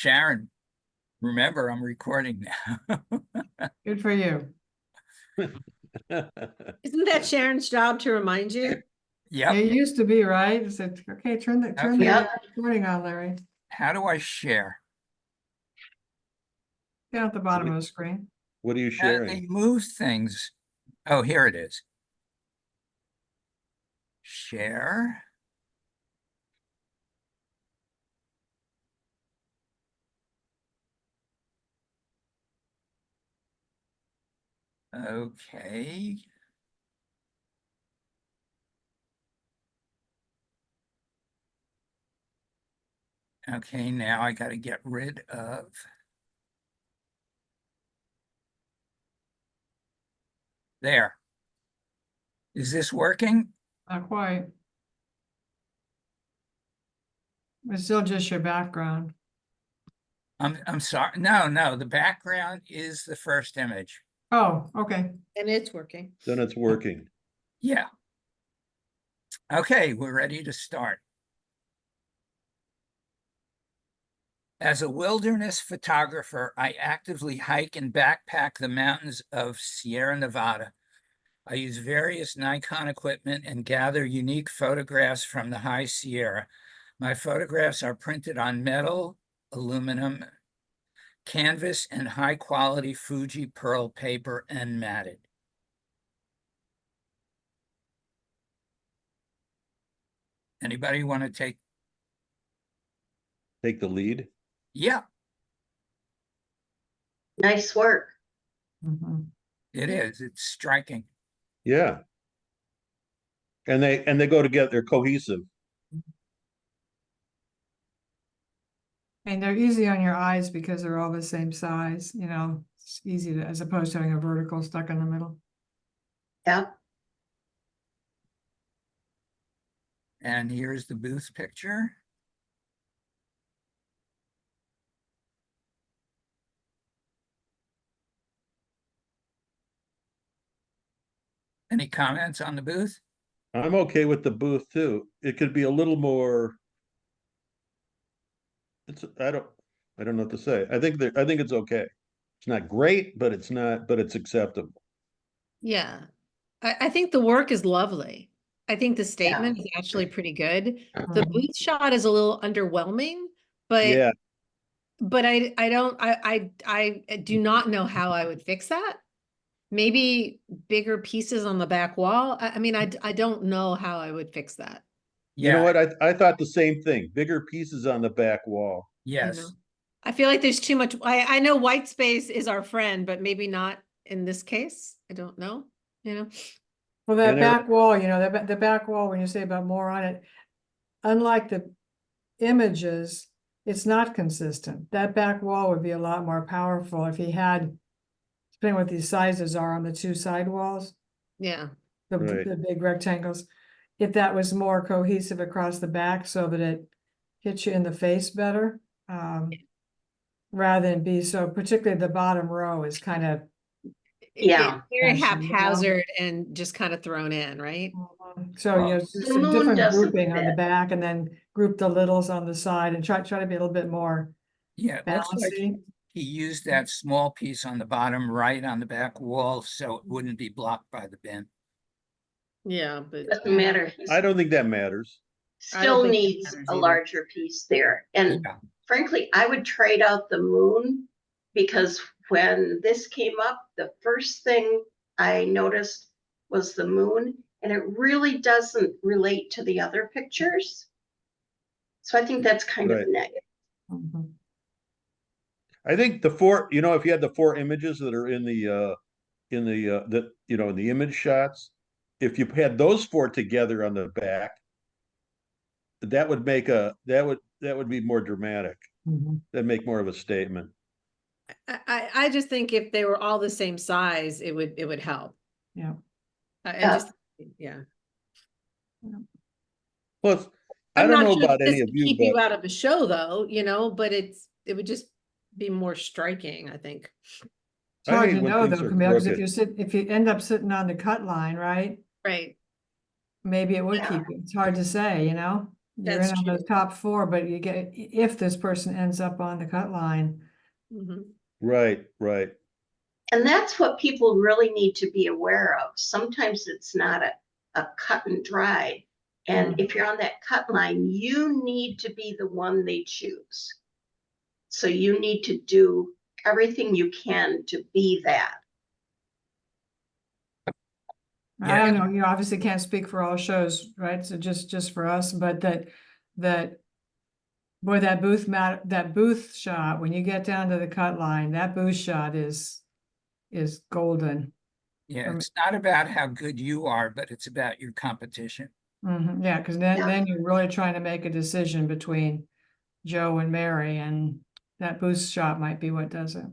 Sharon, remember, I'm recording now. Good for you. Isn't that Sharon's job to remind you? Yep. It used to be, right? It said, okay, turn the Okay. recording on, Larry. How do I share? Down at the bottom of the screen. What are you They sharing? move things. Oh, here it is. Share. Okay. Okay, now I got to get rid of. There. Is this working? Not quite. It's still just your background. I'm sorry. No, the background is the first image. Oh, okay. And it's working. Then it's working. Yeah. Okay, we're ready to start. As a wilderness photographer, I actively hike and backpack the mountains of Sierra Nevada. I use various Nikon equipment and gather unique photographs from the High Sierra. My photographs are printed on metal, aluminum, canvas, and high-quality Fuji pearl paper and matted. Anybody want to take? Take the lead. Yeah, Nice work. Mhm. it is. It's striking. Yeah. And they go together, they're cohesive. And they're easy on your eyes because they're all the same size, you know, it's easy to, as opposed to having a vertical stuck in the middle. Yep. And here's the booth picture. Any comments on the booth? I'm okay with the booth too. It could be a little more. I don't know what to say. I think it's okay. It's not great, but it's acceptable. Yeah. I think the work is lovely. I think the statement is actually pretty good. The booth shot is a little underwhelming, but Yeah, I do not know how I would fix that. Maybe bigger pieces on the back wall. I mean, I don't know how I would fix that. you know Yeah, what? I thought the same thing. Bigger pieces on the back wall. You yes. know, I feel like there's too much. I know white space is our friend, but maybe not in this case. I don't know, you know. Well, that And back wall, you know, the back wall, when you say about more on it, unlike the images, it's not consistent. That back wall would be a lot more powerful if he had, depending what these sizes are on the two side walls, Yeah. Right. the big rectangles. If that was more cohesive across the back so that it hits you in the face better, rather than be so, particularly the bottom row is kind of, Yeah. Very Fashion, you know? haphazard and just kind of thrown in, right? so, you know, just The some moon different doesn't grouping on the fit. back and then group the littles on the side and try to be a little bit more Yeah, it looks like balancing. he used that small piece on the bottom right on the back wall so it wouldn't be blocked by the bin. Yeah, but Doesn't matter. He I don't think that matters. I don't still think that needs matters a either. larger piece there. And Yeah, frankly, I would trade out the moon because when this came up, the first thing I noticed was the moon, and it really doesn't relate to the other pictures. So I think that's kind Right. of negative. Mhm. I think the four, if you had the four images that are in the in the image shots, if you had those four together on the back, that would make that would be more dramatic. Mhm. That'd make more of a statement. I just think if they were all the same size, it would help. Yeah. I Yeah. just yeah. Plus, I I'm don't not know sure about this any of would you, keep you but out of the show though, you know, but it would just be more striking, I think. It's I hard hate to when know things though, are Camille, because crooked. if you end up sitting on the cut line, right? Right. Maybe it would Yeah. keep you. It's hard to say, you know? you're That's in on the true. top four, but you get, if this person ends up on the cut line. Mhm. Right, right. And that's what people really need to be aware of. Sometimes it's not a cut and dry. And if you're on that cut line, you need to be the one they choose. So you need to do everything you can to be that. I don't know, you obviously can't speak for all shows, right? So just for us, but that boy, that booth shot, when you get down to the cut line, that booth shot is golden. Yeah, it's not about how good you are, but it's about your competition. Yeah, because then you're really trying to make a decision between Joe and Mary, and that booth shot might be what does it.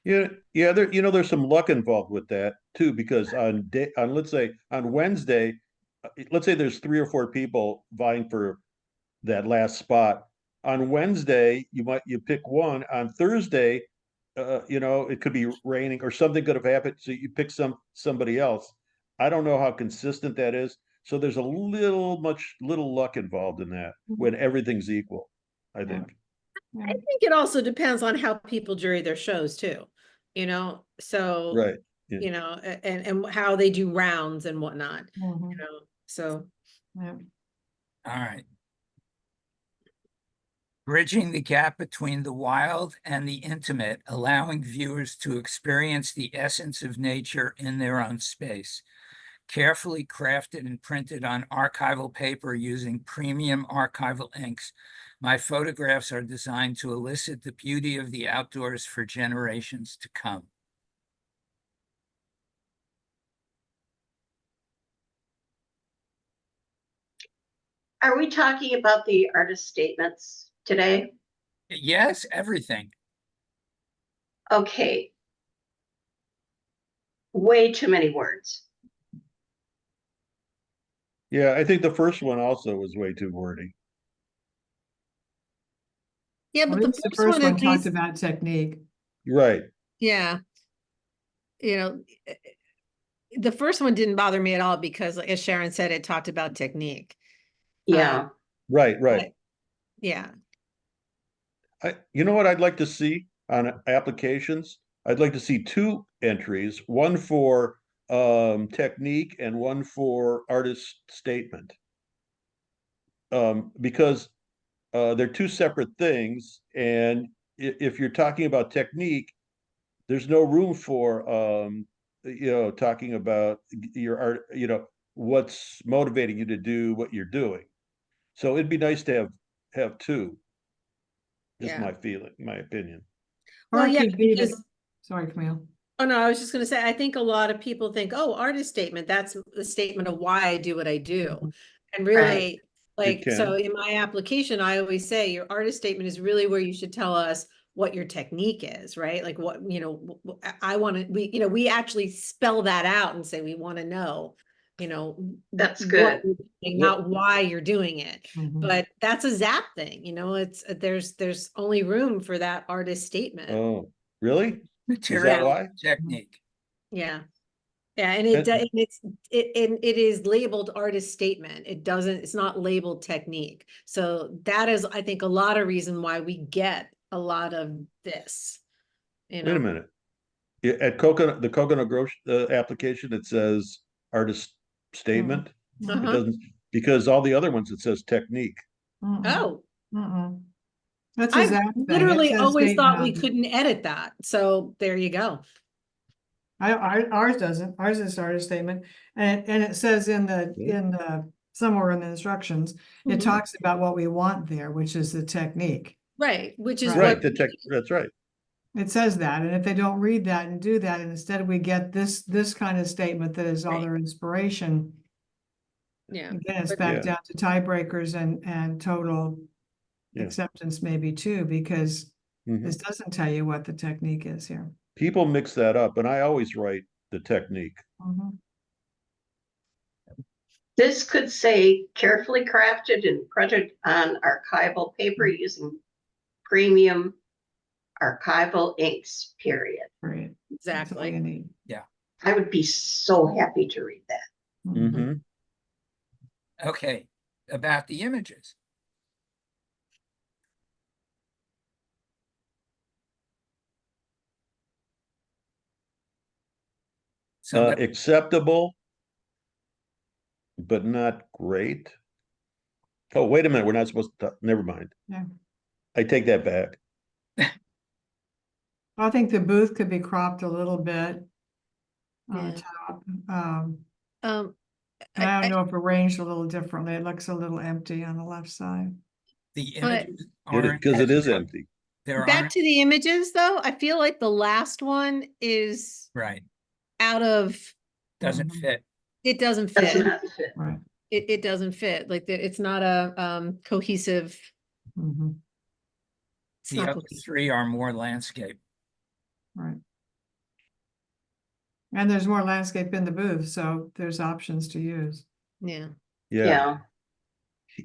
Yeah, yeah. There's some luck involved with that too, because let's say on Wednesday, let's say there's 3 or 4 people vying for that last spot. On Wednesday, you pick one. On Thursday, it could be raining or something could have happened, so you pick somebody else. I don't know how consistent that is. So there's a little luck involved in that when everything's equal, I think. I think it also depends on how people jury their shows too, so, Right. Yeah. and how they do rounds and whatnot, so. Yeah. All right. Bridging the gap between the wild and the intimate, allowing viewers to experience the essence of nature in their own space. Carefully crafted and printed on archival paper using premium archival inks, my photographs are designed to elicit the beauty of the outdoors for generations to come. Are we talking about the artist statements today? Yes, everything. Okay. Way too many words. Yeah, I think the first one also was way too wordy. Yeah, At but the least the first first one one at talked least, about technique. Right. yeah, the first one didn't bother me at all because, like, as Sharon said, it talked about technique. Yeah. Right, right. But, yeah, You know what I'd like to see on applications? I'd like to see 2 entries, one for technique and one for artist statement. Because they're 2 separate things, and if you're talking about technique, there's no room for talking about your art, what's motivating you to do what you're doing. So it'd be nice to have 2. Just yeah. my feeling, my opinion. Well, Or it yeah, could be because, sorry, Camille. oh no, I was just gonna say, I think a lot of people think, oh, artist statement, that's the statement of why I do what I do. And really, It like, so can. in my application, I always say your artist statement is really where you should tell us what your technique is, right? Like what, I want to, we actually spell that out and say, we want to know, That's what good. you're doing, not why you're doing it. Mhm. But that's a zap thing, it's, there's only room for that artist statement. Oh, really? Material why? technique. Yeah. Yeah, and And- it is labeled artist statement. It's not labeled technique. So that is, I think, a lot of reason why we get a lot of this. Wait a minute. At the Coconut Grove application, it says artist statement. It Uh-huh. doesn't, because all the other ones, it says technique. Oh, That's a I zap thing. It literally says always thought we statement. couldn't edit that. So there you go. Ours doesn't. Ours is artist statement, and it says in the somewhere in the instructions, it Mhm. talks about what we want there, which is the technique. Right, which is Right. what, That's right. It says that, and if they don't read that and do that, and instead we get this kind of statement that is all Right. their inspiration. yeah. Again, it's But- back Yeah. down to tiebreakers and total Yeah. acceptance maybe too, because Mhm. this doesn't tell you what the technique is here. People mix that up, and I always write the technique. Mhm. This could say carefully crafted and printed on archival paper using premium archival inks, period. Great. That's all you Exactly. need. I would be so happy to read that. Mhm. Mm-hmm. Okay, about the images. Somebody, Acceptable, but not great. Oh, wait a minute. We're not supposed to, never mind. Yeah. I take that back. I think the booth could be cropped a little bit on Yeah. the top. And Um, I don't know if arranged a little differently. It looks a little empty on the left side. the But- images aren't. Because it as is co- empty. There back aren't, to the images though, I feel like the last one is right, out of, doesn't Mhm. fit. it doesn't Does fit. not fit. Right. It doesn't fit. Like, it's not a, cohesive, Mhm. it's The not other cohesive. three are more landscape. Right. And there's more landscape in the booth, so there's options to use. Yeah. Yeah. Yeah,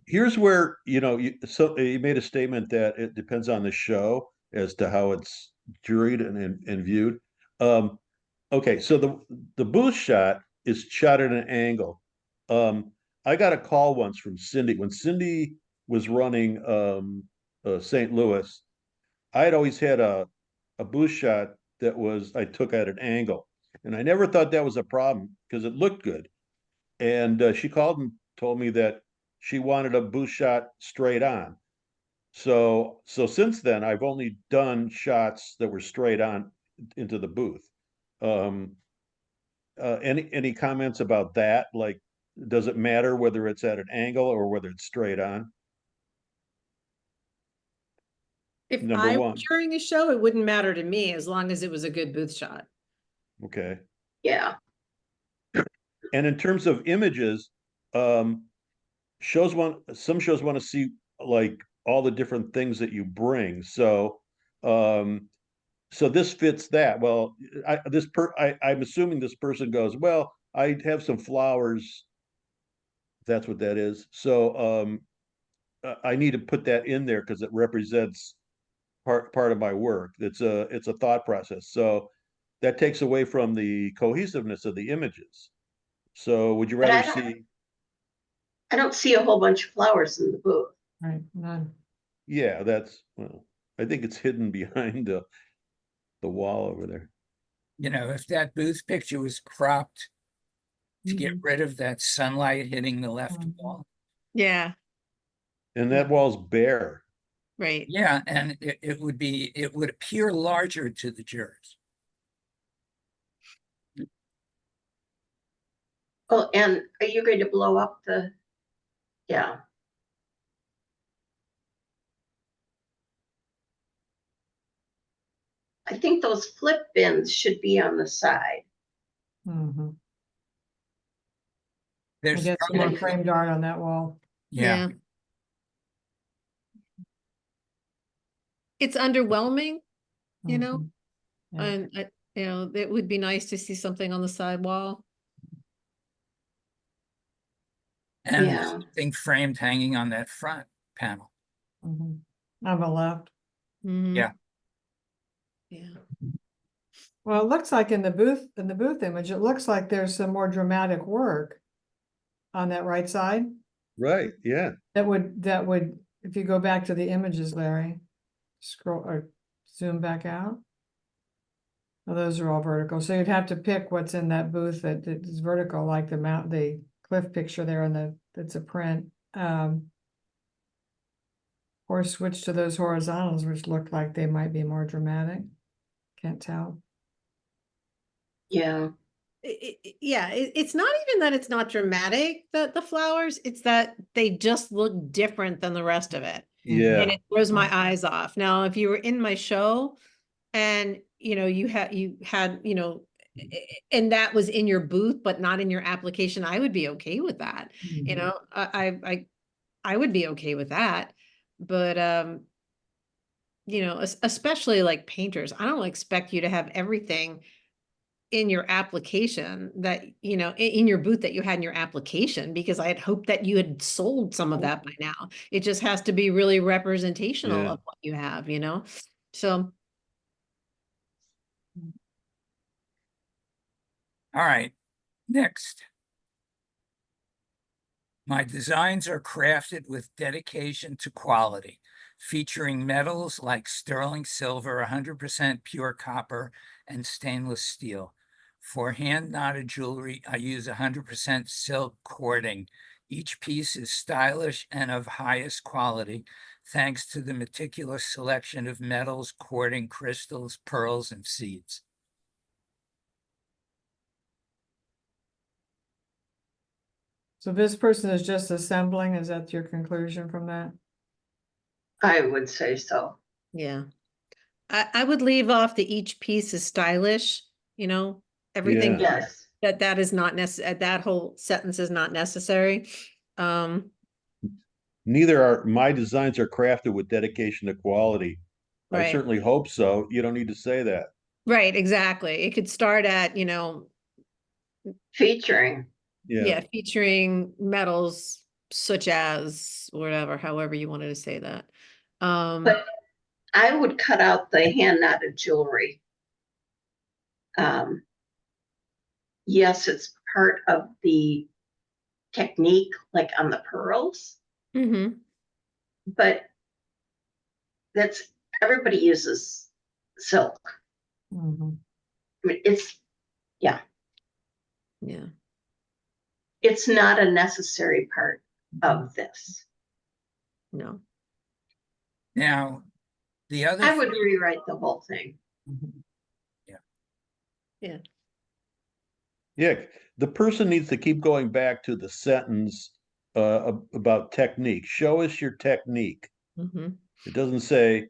Here's where, you made a statement that it depends on the show as to how it's juried and viewed. Okay, so the booth shot is shot at an angle. I got a call once from Cindy when Cindy was running St. Louis. I had always had a booth shot that I took at an angle, and I never thought that was a problem because it looked good. And she called and told me that she wanted a booth shot straight on. So since then, I've only done shots that were straight on into the booth. Um, any comments about that? Like, does it matter whether it's at an angle or whether it's straight on? If Number I were one. during a show, it wouldn't matter to me as long as it was a good booth shot. Okay. yeah. And in terms of images, some shows want to see like all the different things that you bring. Um, so this fits that. Well, I'm assuming this person goes, well, I have some flowers. That's what that is. So I need to put that in there because it represents part of my work. It's a thought process. So that takes away from the cohesiveness of the images. So would you But rather see? I don't see a whole bunch of flowers in the booth. Right, none. Yeah, well, I think it's hidden behind the wall over there. If that booth picture was cropped to get Mhm. rid of that sunlight hitting the left Mhm. wall. Yeah, And that wall's bare. right. Yeah, and it would appear larger to the jurors. Oh, and are you going to blow up yeah. I think those flip bins should be on the side. Mhm. I There's get some more probably, framed art on that wall. yeah, It's underwhelming, you know, Mhm. Yeah. and it would be nice to see something on the side wall. and Yeah. something framed hanging on that front panel. Mhm. On the left. Mhm. Yeah. Yeah. Well, it looks like in the booth image, it looks like there's some more dramatic work on that right side. Right. Yeah. That would, if you go back to the images, Larry, scroll or zoom back out. Well, those are all vertical, so you'd have to pick what's in that booth that is vertical, like the cliff picture there and that's a print. Or switch to those horizontals, which look like they might be more dramatic. Can't tell. Yeah. It's not even that it's not dramatic, the flowers, it's that they just look different than the rest of it. Yeah. And it throws my Right. eyes off. Now, if you were in my show and you had and that was in your booth, but not in your application, I would be okay with that. You Mhm. know, I would be okay with that. But especially like painters, I don't expect you to have everything in your application that, in your booth that you had in your application, because I had hoped that you had sold some of that by now. It just has to be really representational Yeah. of what you have, So, All right, next. My designs are crafted with dedication to quality, featuring metals like sterling silver, 100% pure copper, and stainless steel. For hand knotted jewelry, I use 100% silk cording. Each piece is stylish and of highest quality, thanks to the meticulous selection of metals, cording, crystals, pearls, and seeds. So this person is just assembling, is that your conclusion from that? I would say so. Yeah. I would leave off the each piece is stylish, everything Yeah. Yes. that is not necessary, that whole sentence is not necessary. Neither are my designs are crafted with dedication to quality. I Right, certainly hope so. You don't need to say that. right, exactly. It could start at, Featuring. Yeah. featuring metals such as whatever, however you wanted to say that. But I would cut out the hand knotted jewelry. Yes, it's part of the technique, like on the pearls, mhm, but that's everybody uses silk. Mhm. I mean, it's yeah, it's not a necessary part of this. no. Now, the other I would thing- rewrite the whole thing. Yeah. The person needs to keep going back to the sentence about technique. Show us your technique. Mhm. It doesn't say,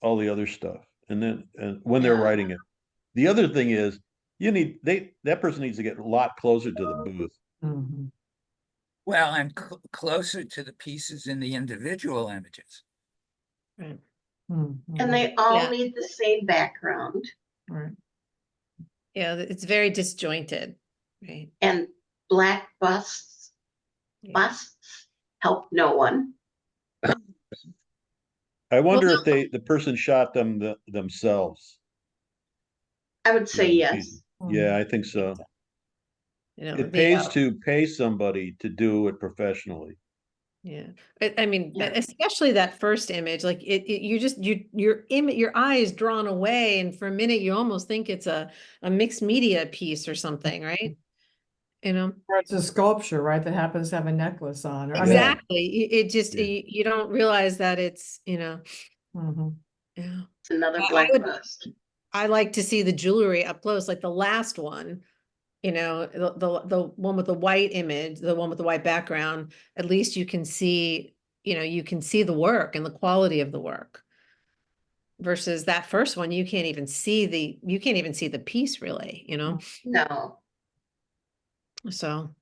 all the other stuff. And when they're Yeah. writing it. The other thing is that person needs to get a lot closer to the booth. Mhm. well, and closer to the pieces in the individual images. Right. Mhm. And they all Yeah. need the same background, Right. Yeah, it's very disjointed, right? and black busts Yeah. help no one. I wonder Well, if the person shot them themselves. I would say the yes. pieces. Yeah, I think so. It the, pays to pay somebody to do it professionally. yeah, I mean, Yeah. especially that first image, like your eye is drawn away, and for a minute you almost think it's a mixed media piece or something, right? Or it's a sculpture, right, that happens to have a necklace on, or I mean. Exactly. It just Yeah. you don't realize that it's Mhm. yeah. It's another I black would- bust. I like to see the jewelry up close, like the last one. The one with the white image, the one with the white background, at least you can see, you can see the work and the quality of the work. Versus that first one, you can't even see the piece really, No. so.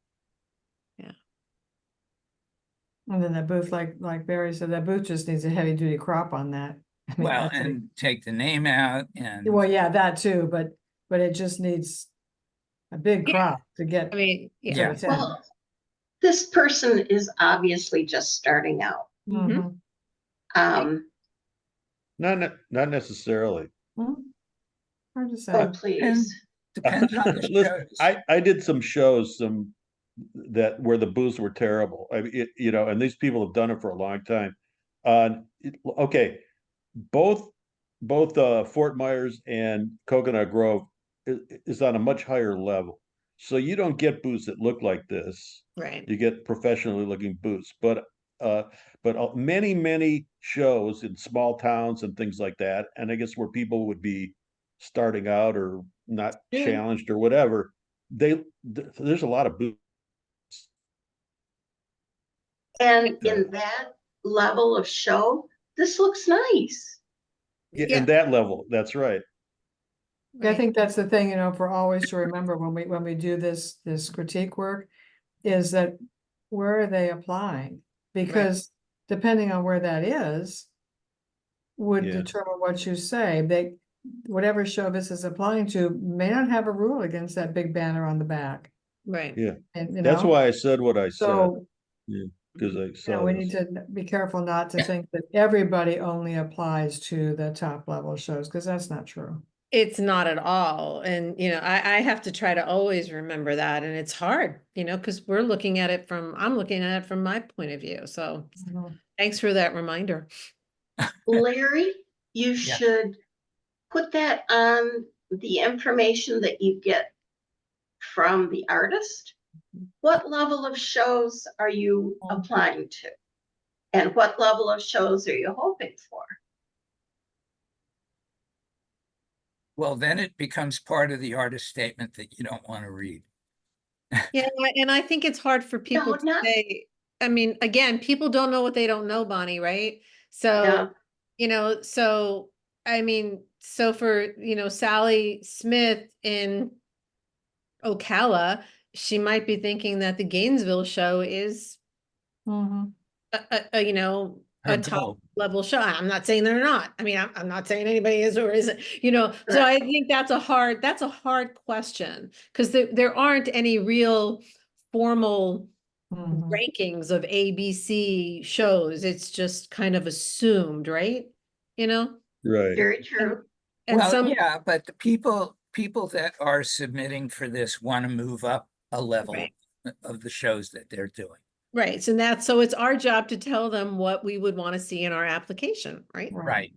And then that booth, like Barry said, that booth just needs a heavy duty crop on that. I mean, Well, that's it. and take the name out and, Well, yeah, that too, but it just needs a big Yeah. crop to get I mean, to yeah. the 10. Well, this person is obviously just starting out. Mhm. Mhm. Not necessarily. Mhm. Hard to say. Oh, and please. depends on the Listen, shows. I did some shows, that where the booths were terrible. I mean, and these people have done it for a long time. Okay, both Fort Myers and Coconut Grove is on a much higher level. So you don't get booths that look like this. Right. You get professionally looking booths, but many shows in small towns and things like that, and I guess where people would be starting out or not Yeah. challenged or whatever, there's a lot of booths. And in that level of show, this looks nice. In that level. That's right. I Right. think that's the thing, for always to remember when we do this critique work, is that where are they applying? Because depending on where that is, would Yeah. determine what you say. Whatever show this is applying to may not have a rule against that big banner on the back. Right. Yeah. And That's why I said what I said. so, Yeah, because I saw we this. need to be careful not to think that everybody only applies to the top level shows, because that's not true. It's not at all. And, I have to try to always remember that. And it's hard, because I'm looking at it from my point of view. So thanks for that reminder. Larry, you Yeah. should put that on the information that you get from the artist, what level of shows are you applying to? And what level of shows are you hoping for? Well, then it becomes part of the artist statement that you don't want to read. Yeah, and I think it's hard for people to not- say, I mean, again, people don't know what they don't know, Bonnie, right? So, Yeah. you know, so, I mean, so for, you know, Sally Smith in Ocala, she might be thinking that the Gainesville show is Mhm. you know, Her a top goal. level show. I'm not saying they're not. I mean, I'm not saying anybody is or isn't, you know, so I think that's a hard question because there aren't any real formal Mhm. rankings of ABC shows. It's just kind of assumed, right? You know, Right. Very true. and Well, some, yeah, but the people that are submitting for this want to move up a level Right. of the shows that they're doing. right. So it's our job to tell them what we would want to see in our application, right? Right.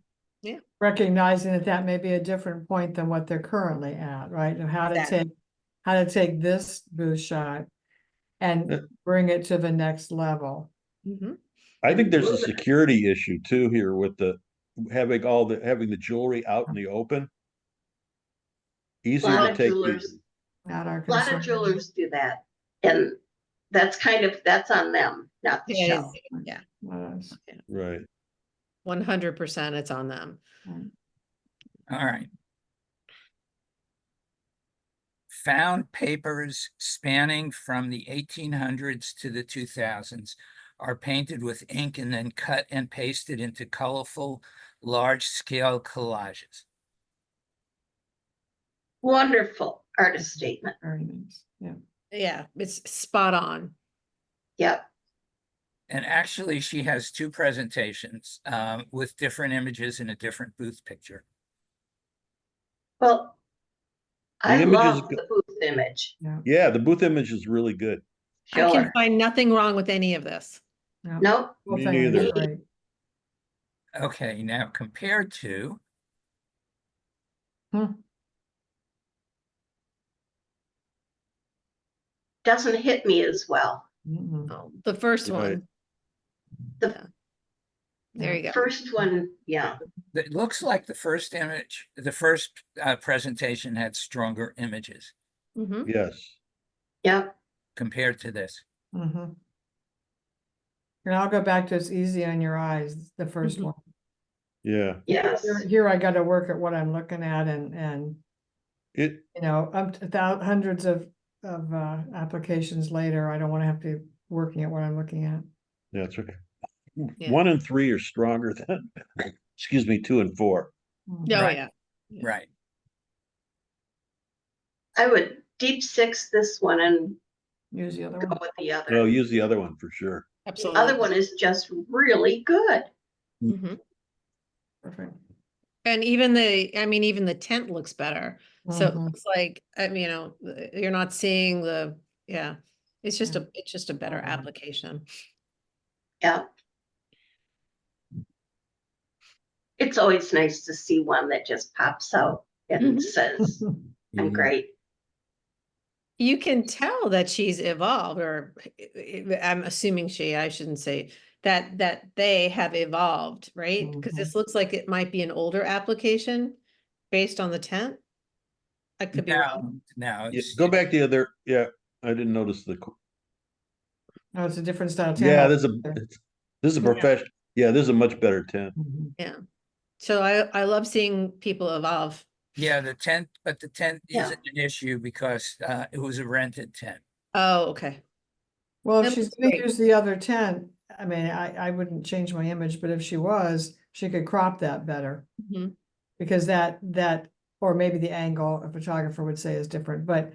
Recognizing that that may be a different point than what they're currently at, right? And how to Exactly. take this booth shot and Yeah. bring it to the next level. Mhm. I think there's a security issue too here with the having the jewelry out in the open. A Easier lot to of take jewelers, Not our a lot concern. of jewelers do that. And that's on them, not the It show. is, yeah, Not us. right. 100% it's on them. Right. All right. Found papers spanning from the 1800s to the 2000s are painted with ink and then cut and pasted into colorful, large-scale collages. Wonderful artist statement. Very nice, yeah. Yeah, it's spot on. Yep. And actually, she has two presentations with different images in a different booth picture. Well, The I images love the booth image. Yeah, the booth image is really good. I can Sure. find nothing wrong with any of this. Yeah. Nope. Whole Me thing is neither. great. Okay, now compared to Doesn't hit me as well. Mhm. Oh, the first Right. one. The- Yeah. There you go. First one, yeah. it looks like the first image, the first presentation had stronger images Mhm. Yes. Yep. compared to this. Mhm. And I'll go back to it's easy on your eyes, the first Mhm. one. Yeah. Yes. Here I gotta work at what I'm looking at and, It you know, up to hundreds of applications later, I don't wanna have to be working at what I'm looking at. that's okay. Yeah. 1 and 3 are stronger than excuse me, 2 and 4. Mhm. Oh, Right. yeah. Yeah. Right. I would deep six this one and Use the other go one. with the other. No, use the other one for sure. The Absolutely. other one is just really good. Mhm. Perfect. And even even the tent looks better. So it Mhm. looks like, I mean, you know, you're not seeing yeah, it's just a better Mhm. application. Yeah. It's always nice to see one that just pops out and Mhm. says, I'm Mhm. great. You can tell that she's evolved, or I'm assuming I shouldn't say that they have evolved, right? Because this looks like it might be an older application based on the tent. I could be wrong. No, Yeah, go back to the other. Yeah, I didn't notice the. Oh, it's a different style. Yeah, tent. this is a profession. Yeah, this is a much better tent. Mhm. Yeah. So I love seeing people evolve. yeah, the tent Yeah. isn't an issue because it was a rented tent. Oh, okay. Well, if That she's looks gonna great. use the other tent, I mean, I wouldn't change my image, but if she was, she could crop that better. Mhm. Because or maybe the angle a photographer would say is different, but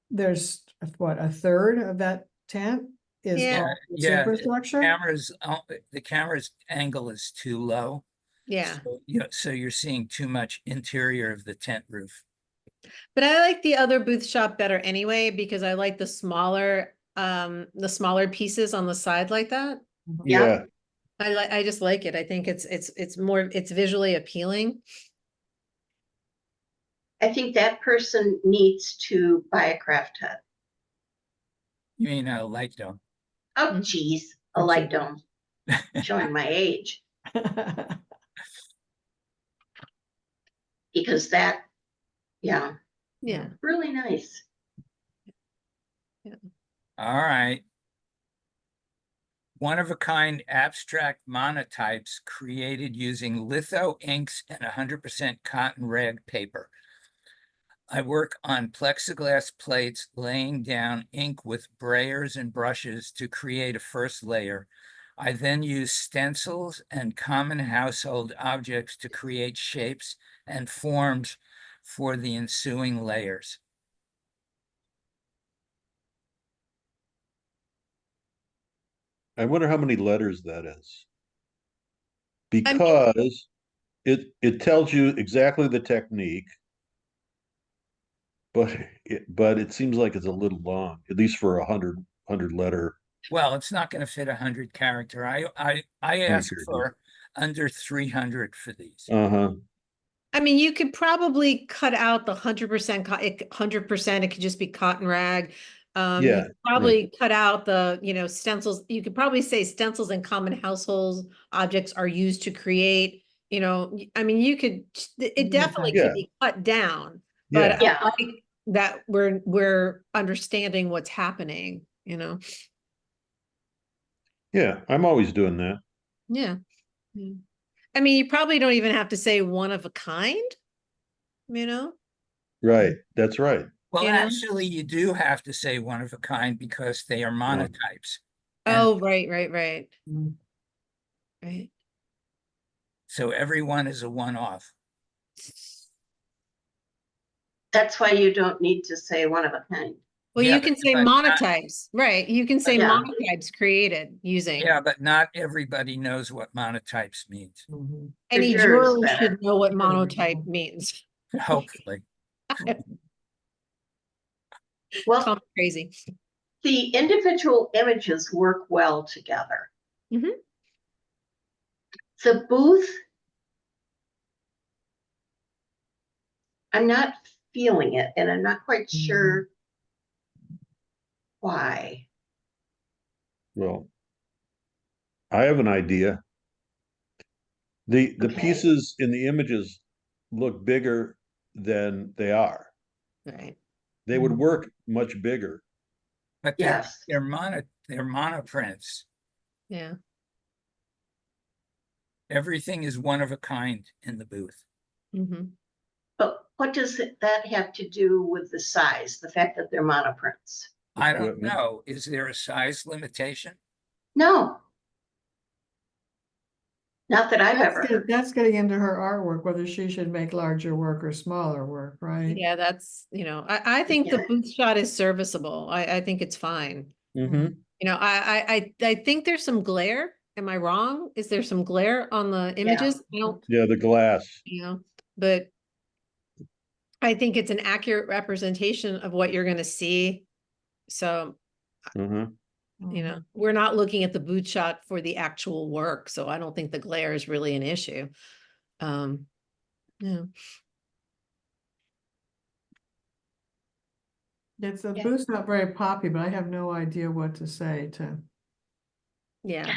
there's what, a third of that tent is Yeah. all the Yeah, superstructure? the camera's angle is too low. Yeah. So you're seeing too much interior of the tent roof. But I like the other booth shop better anyway, because I like the smaller pieces on the side like that. Mhm. Yeah. Yeah, I just like it. I think it's visually appealing. I think that person needs to buy a craft hut. You mean a light dome? Oh, Mhm. geez, a light dome, showing my age, because that, yeah, Yeah. really nice. All right. One-of-a-kind abstract monotypes created using litho inks and 100% cotton rag paper. I work on plexiglass plates, laying down ink with brayers and brushes to create a first layer. I then use stencils and common household objects to create shapes and forms for the ensuing layers. I wonder how many letters that is. I mean- Because it tells you exactly the technique, but it seems like it's a little long, at least for a hundred letter. Well, it's not going to fit 100 character. I ask for under 300 for these. Uh-huh. I mean, you could probably cut out the 100%, 100%, it could just be cotton rag. You Yeah, could probably cut out the, stencils. You could probably say stencils and common household objects are used to create, I mean, it definitely Yeah. could be cut down, but Yeah. I like that we're understanding what's happening, Yeah, I'm always doing that. Yeah. Yeah. I mean, you probably don't even have to say one of a kind, Right. That's right. Well, You know? actually, you do have to say one of a kind because they are monotypes. And Oh, right. Right. so everyone is a one-off. That's why you don't need to say one of a kind. Well, Yeah, you can say but not- monotypes, right? You can say Yeah. monotypes created using. Yeah, but not everybody knows what monotypes means, Any The jurors juror better. should know what monotype means. hopefully. Well, Call me crazy. the individual images work well together. Mhm. The booth, I'm not feeling it, and I'm not quite sure why. Well, I have an idea. The Okay. pieces in the images look bigger than they are. Right. They would work much bigger. But Yes. they're monoprints. Yeah. Everything is one of a kind in the booth. hmm But what does that have to do with the size, the fact that they're monoprints? I don't Equipment. know. Is there a size limitation? No. Not that I've ever heard. That's getting into her artwork, whether she should make larger work or smaller work, right? Yeah, that's, I think the Yeah. booth shot is serviceable. I think it's fine. Mm-hmm. I think there's some glare. Am I wrong? Is there some glare on the images? I don't, Yeah, the glass. but I think it's an accurate representation of what you're gonna see. So, Mm-hmm. we're not looking at the boot shot for the actual work, so I don't think the glare is really an issue. Yeah. It's the Yeah. booth's not very poppy, but I have no idea what to say to. Yeah,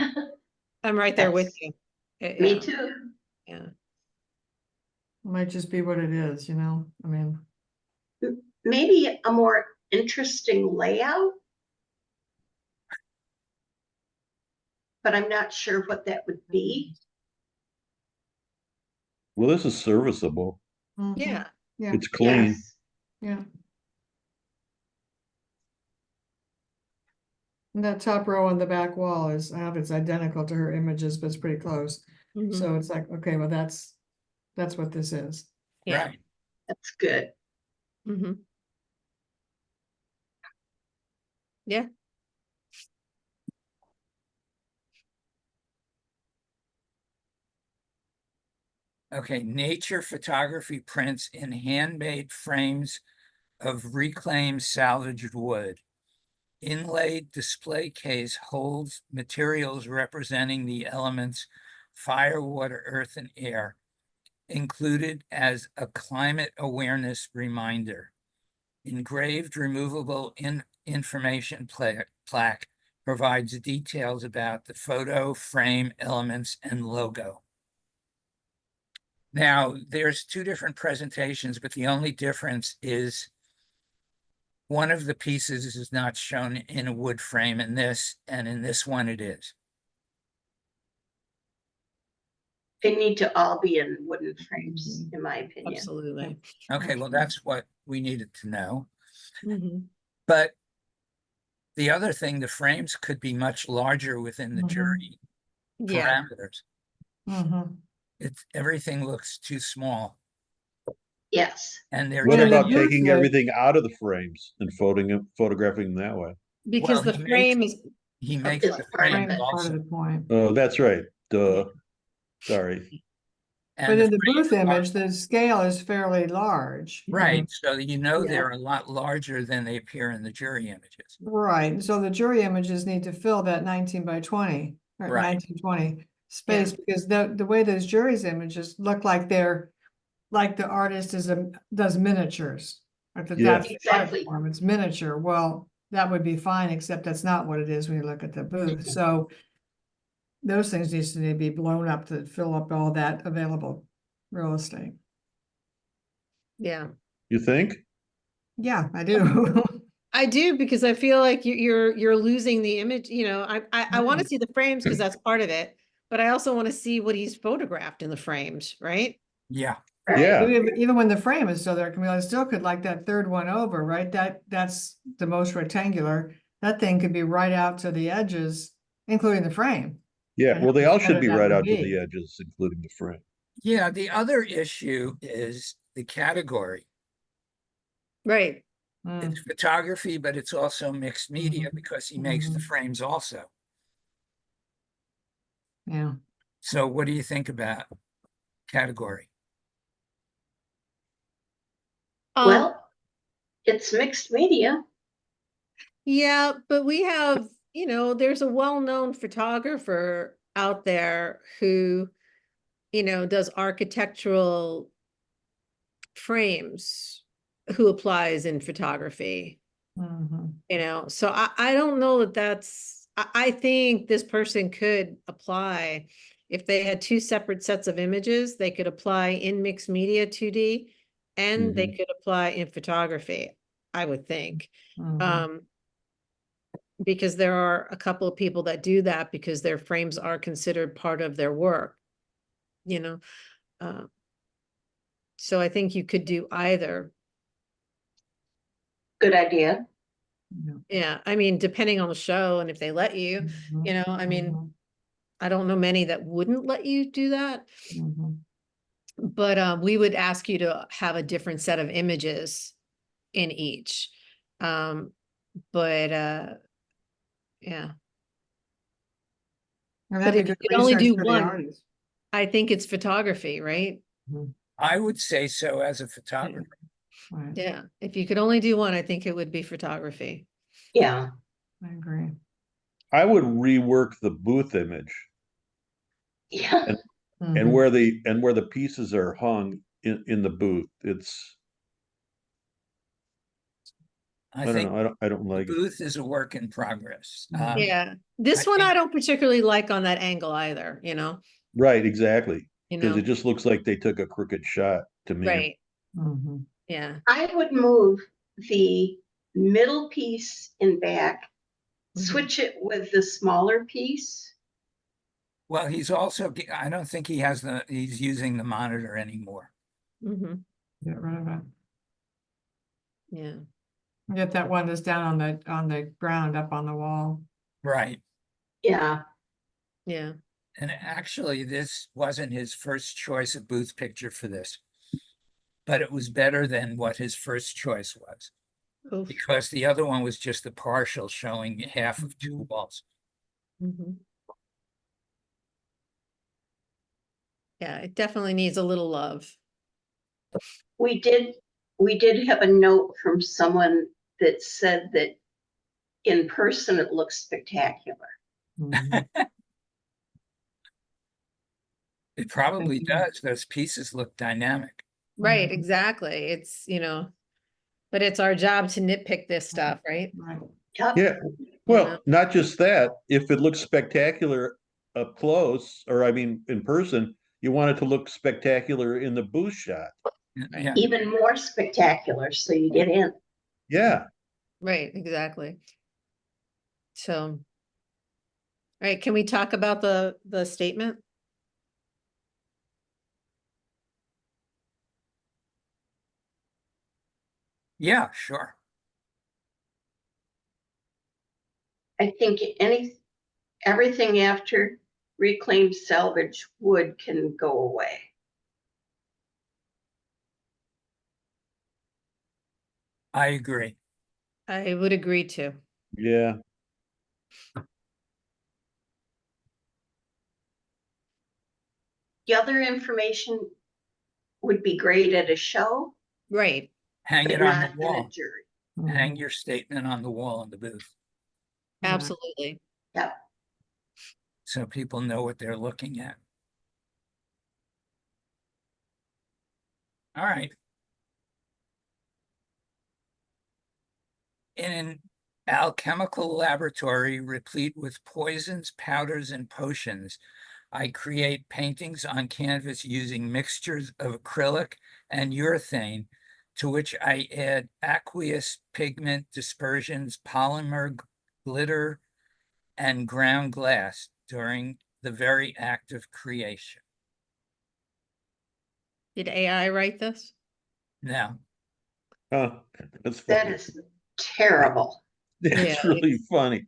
I'm right there with you. Me Yeah, too. Yeah. Might just be what it is, I mean. Maybe a more interesting layout. But I'm not sure what that would be. Well, this is serviceable. Mhm. Yeah. Yeah, It's clean. Yes. yeah. And that top row on the back wall is, I don't know if it's identical to her images, but it's pretty close. Mhm. So it's like, okay, well, that's what this is. Yeah. Right. That's good. Mhm. Yeah. Okay, nature photography prints in handmade frames of reclaimed salvaged wood. Inlaid display case holds materials representing the elements fire, water, earth, and air. included as a climate awareness reminder. Engraved removable information plaque provides details about the photo, frame, elements, and logo. Now, there's two different presentations, but the only difference is one of the pieces is not shown in a wood frame in this, and in this one it is. They need to all be in wooden frames, in my opinion. Absolutely. Okay, well, that's what we needed to know. Mhm. But the other thing, the frames could be much larger within the Mhm. jury Yeah, parameters. Mhm. Everything looks too small, Yes, and they're What Well, in the about booth, taking the- everything out of the frames and photographing them that way? because Well, the frame is, he makes it's the part of frames it. Frame's part of also, the point. Oh, that's right. Duh. Sorry. But and in the frames booth are- image, the scale is fairly large. right, so you know Yeah. they're a lot larger than they appear in the jury images. Right, and so the jury images need to fill that 19 by 20, or Right. 1920 space, because the way those jury's images look like they're, like the artist does miniatures. Like Yeah. that's the art Exactly. form, it's miniature, well, that would be fine, except that's not what it is when you look at the booth, so those things need to be blown up to fill up all that available real estate. yeah. You think? Yeah, I do. I do, because I feel like you're losing the image, I want to Right. see the frames because that's part of it, but I also want to see what he's photographed in the frames, right? Yeah, right. Yeah. Even when the frame is still there, Camille, I still could like that third one over, right? That's the most rectangular. That thing could be right out to the edges, including the frame. Yeah. And Well, how they all much should better be that right would out to be. the edges, including the frame. yeah, the other issue is the category. Right. Mm, It's photography, but it's also mixed media Mhm. because he makes the Mhm. frames also. yeah, So what do you think about category? Well, it's mixed media. Yeah, but we have, there's a well-known photographer out there who, does architectural frames, who applies in photography, mhm. so I don't know I think this person could apply. If they had two separate sets of images, they could apply in mixed media 2D, and they could apply in photography, I would think. Mhm. Because there are a couple of people that do that because their frames are considered part of their work, you know. Uh, so I think you could do either. Good idea. Yeah. Yeah, I mean, depending on the show and if they let you, Mhm. I mean, Mhm. I don't know many that wouldn't let you do that, Mhm. but we would ask you to have a different set of images in each. Um, but yeah, And but that'd if be you good could only research do for the one, artist. I think it's photography, right? Mhm. I would say so as a Yeah. photographer. Right, Yeah, if you could only do one, I think it would be photography. Yeah. I agree. I would rework the booth image Yeah. and Mhm. where the pieces are hung in the booth. It's I I don't think know. I don't the like it. booth is a work in progress. Mhm. Yeah, this I one I think- don't particularly like on that angle either, Right, exactly. you Because know, it just looks like they took a crooked shot to me. right, Mhm. yeah. I would move the middle piece in back, Mhm. switch it with the smaller piece. Well, he's also, I don't think he's using the monitor anymore. Mhm. Get rid of it. Yeah, Get that one that's down on the ground up on the wall. Right. Yeah. yeah. And actually, this wasn't his first choice of booth picture for this. But it was better than what his first choice was, Oof. because the other one was just a partial showing half of two walls. Mhm. Yeah, it definitely needs a little love. We did have a note from someone that said that in person it looks spectacular. Mhm. It probably Mhm. does. Those pieces look dynamic. Right, Mhm. exactly. It's, but it's our job to nitpick this stuff, right? Right. Yep. Yeah, You well, know? not just that, if it looks spectacular up close, or I mean, in person, you want it to look spectacular in the booth shot. Yeah, Even more spectacular, so you get in. Yeah, Right, exactly. So, all right, can we talk about the statement? yeah, sure. I think everything after reclaimed salvage wood can go away. I agree. I would agree too. yeah. The other information would be great at a show, Right, Hang but it on the not in a wall. jury. Hang Mhm. your statement on the wall in the booth Yeah. absolutely. Yep. so people know what they're looking at. All right. In an alchemical laboratory replete with poisons, powders, and potions, I create paintings on canvas using mixtures of acrylic and urethane, to which I add aqueous pigment dispersions, polymer, glitter, and ground glass during the very act of creation. Did AI write this? Now, Huh, that's That funny. is terrible. Yeah, That's really funny.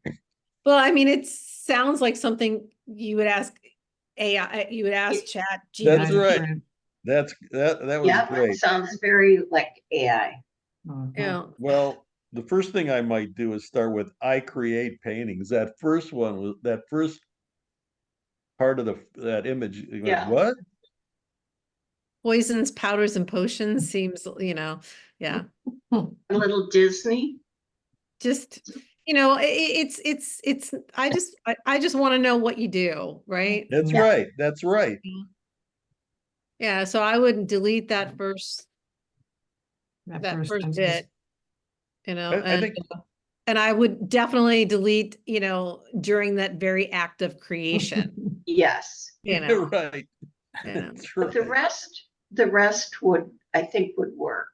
well, I mean, it sounds like something you would ask AI, you would ask It- Chat That's GPT. right. Right. That was Yep, great. sounds very like AI. Mhm. Yeah, Well, the first thing I might do is start with I create paintings. That first one was that first part of that image. You went, Yeah. what? poisons, powders, and potions seems, yeah. A little Disney. Just, it's, I just want to know what you do, right? That's Yeah. right. That's right. Yeah, so I would delete that first That that first first sentence. bit, I think and I would definitely delete, during that very act of creation, Yes. you're right. That's But the right. rest would, I think, would work.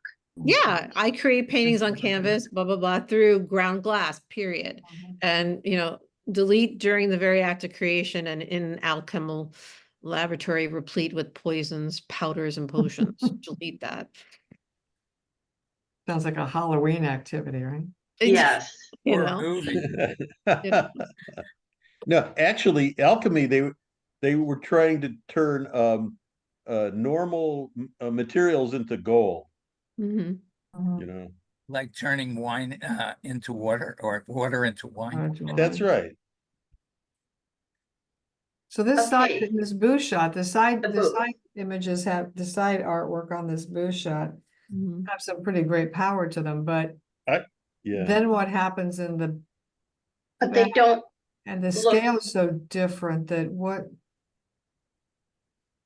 Yeah, I create paintings on canvas, blah, blah, blah, through ground glass, period. Mhm. And, delete during the very act of creation and in an alchemical laboratory replete with poisons, powders, and potions. Delete that. Sounds like a Halloween activity, right? Yes. You or a know, movie. you know, No, actually, alchemy, they were trying to turn normal materials into gold, mhm. you know. Like turning wine into water or water into wine. That's right. So this side, Okay. this booth shot, The the booth. side images have, the side artwork on this booth shot Mhm. have some pretty great power to them, but Yeah. then what happens in the But they don't and the look, scale is so different that what,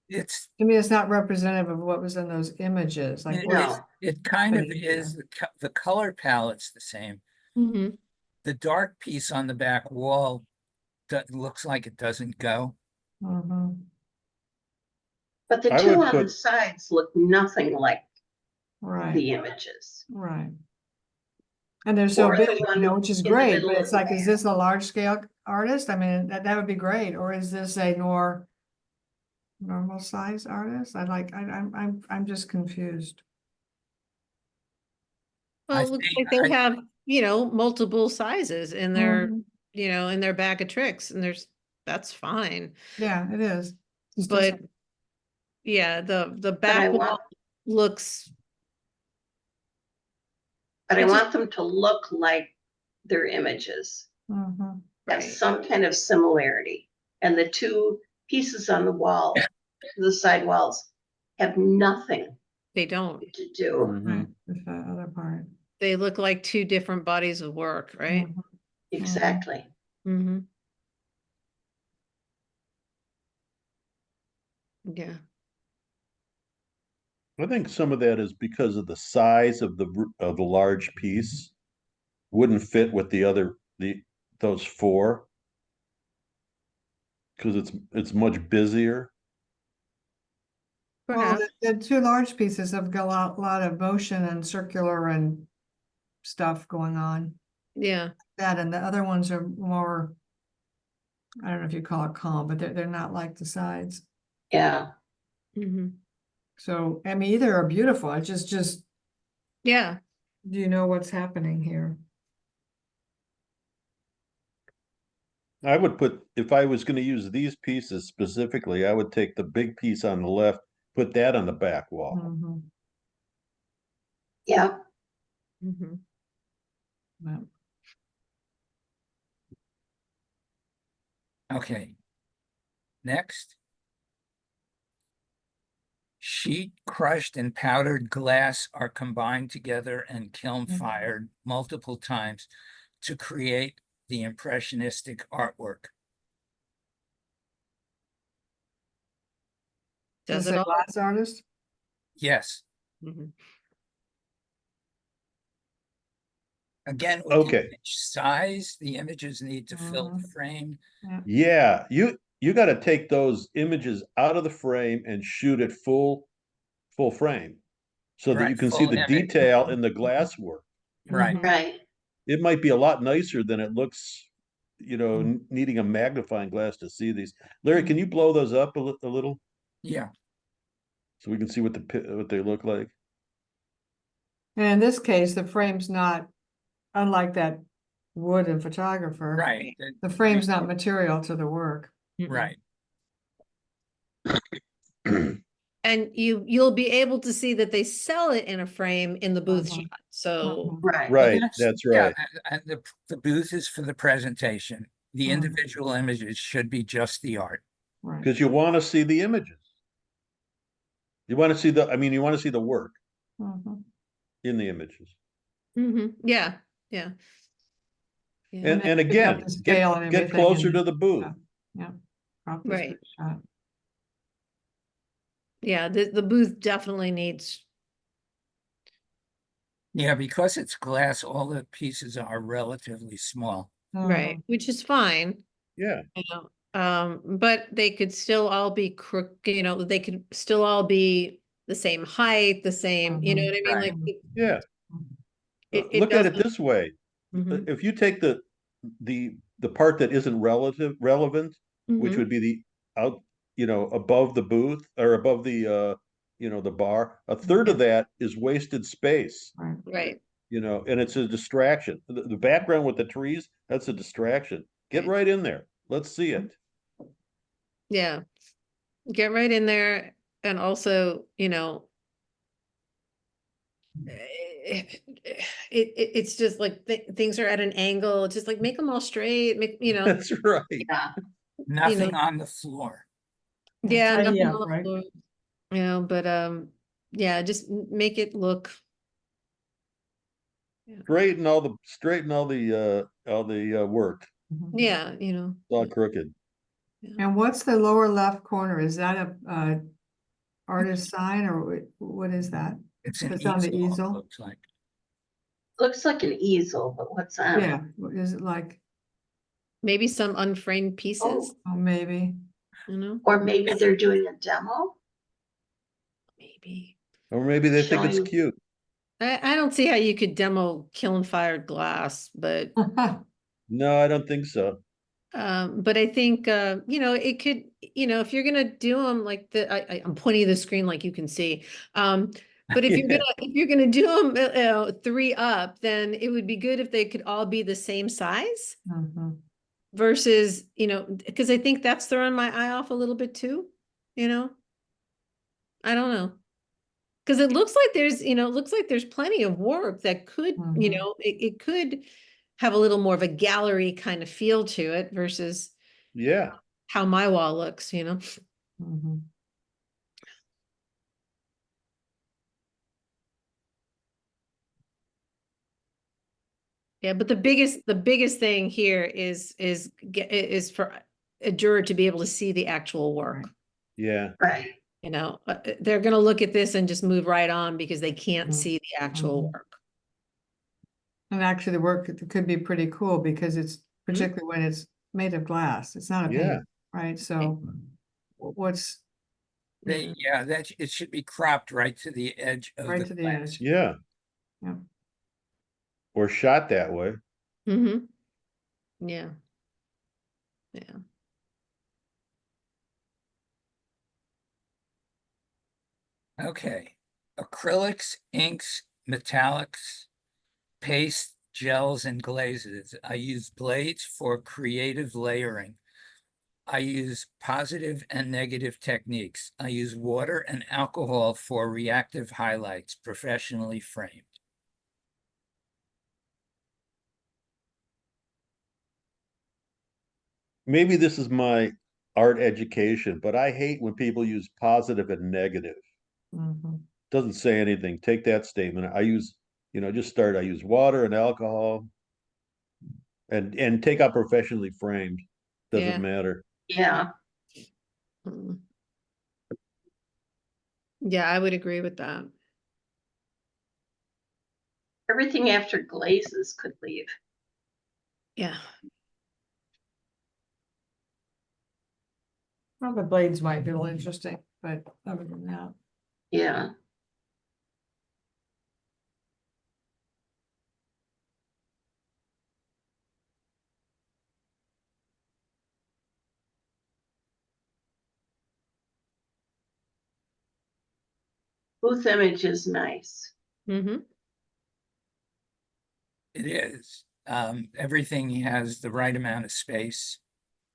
It's to me, it's not representative of what was in those images, like it, what it, is no. it kind of happening is here? the color palette's the same. Mhm. The dark piece on the back wall looks like it doesn't go. Mhm. But the I two would on the put sides look nothing like Right, the images. right. And they're so Or big, the one which is in the great, middle but of it's the like, is back. this a large scale artist? I mean, that would be great, or is this a more normal size artist? I'm just confused. Well, I it looks think like they have, multiple sizes in their, Mhm. in their bag of tricks, and that's fine. Yeah, it is. It's just, But yeah, the But I back wall want, looks, but I it just, want them to look like their images, mhm. have right, some kind of similarity. And the two pieces on the wall, the side walls, have nothing they don't. to do. Right, mhm. with that other part. They look like two different bodies of work, right? Mhm. Exactly. Mm-hmm. Yeah. I think some of that is because of the size of the large piece. Wouldn't fit with those four. Because it's much busier. Well, Perhaps. the two large pieces have got a lot of motion and circular and stuff going on. Yeah. That and the other ones are more, I don't know if you call it calm, but they're not like the sides. Yeah, Hmm. So, I mean, either are beautiful. It's just, Yeah. do you know what's happening here? I would put, if I was gonna use these pieces specifically, I would take the big piece on the left, put that on the back wall. Mhm. yeah. Hmm. Yeah. Okay. Next. Sheet crushed and powdered glass are combined together and kiln fired multiple times to create the impressionistic artwork. Does Is it a all? glass artist? Yes, Mhm. again, with the Okay. image size, the images need to fill the Mhm. frame. Yeah, you gotta take those images out of the frame and shoot it full frame. So that Right, you can see full the image. detail in the glass work. Right. Mhm. Right. It might be a lot nicer than it looks, Mhm. needing a magnifying glass to see these. Larry, can you blow those up a little Yeah, so we can see what they look like? And in this case, the frame's not, unlike that wood and photographer. right. The frame's not material to the work. Mm-mm. Right. And you'll be able to see that they sell it in a frame in the booth Mhm. shot. So Mhm. Right. Right, Yes, that's yeah, right. and the booth is for the presentation. The Mhm. individual images should be just the art. Right. Because you want to see the images. You want to see you want to see the work Mhm. in the images. yeah, yeah. Yeah. And then pick up again, the scale and get everything closer and- to the booth. Yeah. Crop this Right. shot. Yeah, the booth definitely needs. Yeah, because it's glass, all the pieces are relatively small. Right, Mhm. which is fine, Yeah, you know, but they could still all be they could still all be the same height, the same, you know what I mean? Right. Like yeah. it Look at it doesn't. this way. Mhm, If you take the part that isn't relevant, which mhm, would be the out, above the booth or above the bar, a third of that is wasted space. Right. right, And it's a distraction. The background with the trees, that's a distraction. Get Right. right in there. Let's see it. yeah. Get right in there and also, it's just like things are at an angle, just like make them all straight, That's right. Yeah. Nothing on the floor. yeah, Tidy nothing up, on the right? floor, but yeah, just make it look. Yeah. Straighten all the work. Mhm. Yeah, It's all crooked. And what's the lower left corner? Is that a artist sign or what is that? It's an It's on the easel, it easel? looks like. Looks like an easel, but what's on it? Yeah, is it like, Maybe some unframed pieces, oh, maybe. Or maybe they're doing a demo maybe. Or maybe they think it's showing. cute. I don't see how you could demo kiln fired glass, but No, I don't think so. I think it could, if you're gonna do them like I'm pointing to the screen like you can see. But if Yeah. if you're gonna do them 3 up, then it would be good if they could all be the same size Mhm. versus, because I think that's throwing my eye off a little bit too, I don't know. Because it looks like there's plenty of work that could, Mhm. it could have a little more of a gallery kind of feel to it versus Yeah. how my wall looks, Mhm. Yeah, but the biggest thing here is for a juror to be able to see the actual work. Right. Yeah, Right. You know, they're gonna look at this and just move right on because they can't Mhm. see the actual Mhm. work. And actually the work could be pretty cool because it's particularly when it's made of glass. It's not a Yeah. paint, right? So what's Yeah. Yeah, it should be cropped right to the edge of right the to the glass. edge? yeah. Yeah. Or shot that way. Mm-hmm. Yeah. Yeah. Okay. Acrylics, inks, metallics, paste, gels, and glazes. I use blades for creative layering. I use positive and negative techniques. I use water and alcohol for reactive highlights, professionally framed. Maybe this is my art education, but I hate when people use positive and negative. Mhm. Doesn't say anything. Take that statement. I use, just start. I use water and alcohol, and take out professionally framed. Doesn't Yeah. matter. Yeah. Mm. Yeah, I would agree with that. Everything after glazes could leave. Yeah. Well, the blades might be a little interesting, but other than that. Yeah. Booth image is nice. Mm-hmm. It is. Everything has the right amount of space.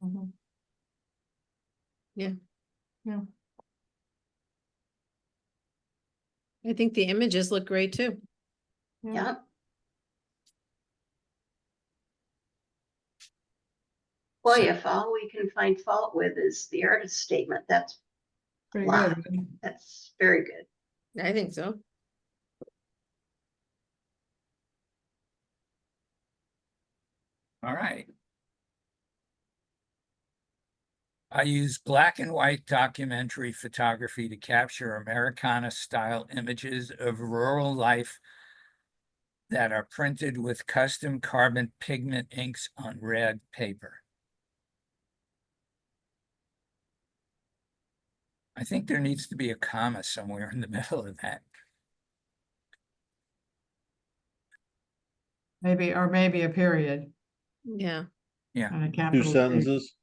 Mhm. Yeah. Yeah. I think the images look great too. Yeah. Yeah. Boy, So- if all we can find fault with is the artist statement, that's Pretty lot. good. That's very good. I think so. All right. I use black and white documentary photography to capture Americana style images of rural life that are printed with custom carbon pigment inks on red paper. I think there needs to be a comma somewhere in the middle of that. Maybe, or maybe a period Yeah. Yeah. and a Two capital. P. sentences.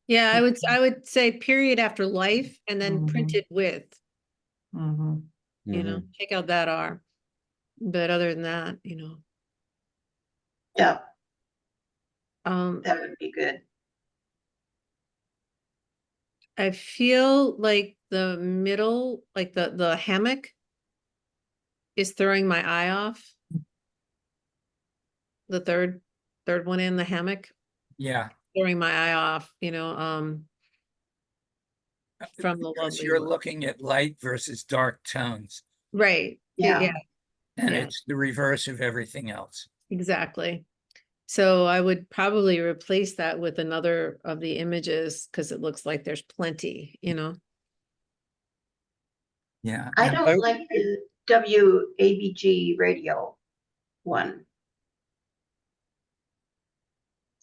Yeah, I would say period after life and then Mhm. printed with, Mhm. Mhm. take out that R. But other than that, Yeah, um, that would be good. I feel like the middle, like the hammock is throwing my eye off. The third one in the hammock, Yeah. throwing my eye off, from the Because lovely you're one. looking at light versus dark tones, Right. Yeah. Yeah, and Yeah. it's the reverse of everything else. exactly. So I would probably replace that with another of the images because it looks like there's plenty, Yeah. I And don't like the WABG radio one.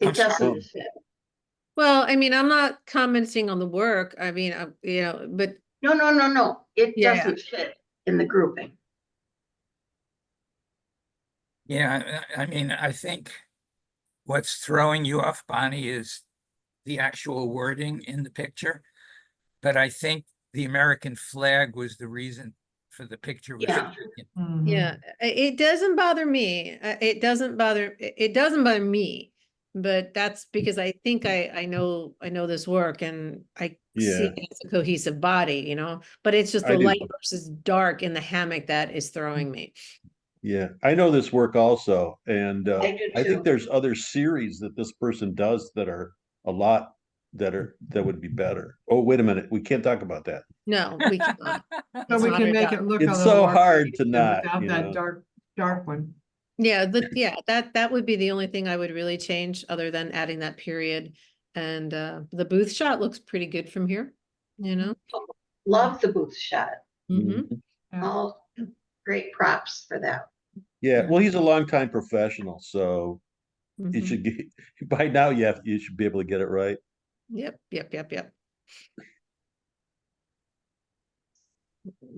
I'm It sorry. doesn't fit. Well, I mean, I'm not commenting on the work. I mean, but No, no, no, no. It Yeah. doesn't fit in the grouping. Yeah, I mean, I think what's throwing you off, Bonnie, is the actual wording in the picture. But I think the American flag was the reason for the picture was Yeah. taken. Mhm. yeah, it doesn't bother me. It doesn't bother me. But that's because I think I know this work and I see Yeah. it's a cohesive body, but it's just I the do. light versus dark in the hammock that is throwing me. Yeah, I know this work also, and I do I think too. there's other series that this person does that are a lot that would be better. Oh, wait a minute, we can't talk about that. No, we cannot. So It's we not can our make job. it look a It's little so more hard to cohesive not, without that dark one. Yeah, that would be the only thing I would really change other than adding that period. And the booth shot looks pretty good from here. you know? Love the booth shot. Mhm. Mhm. Yeah. All great props for that. Yeah, well, he's a longtime professional, so you Mhm. should get, by now you should be able to get it right. Yep, yep, yep, yep.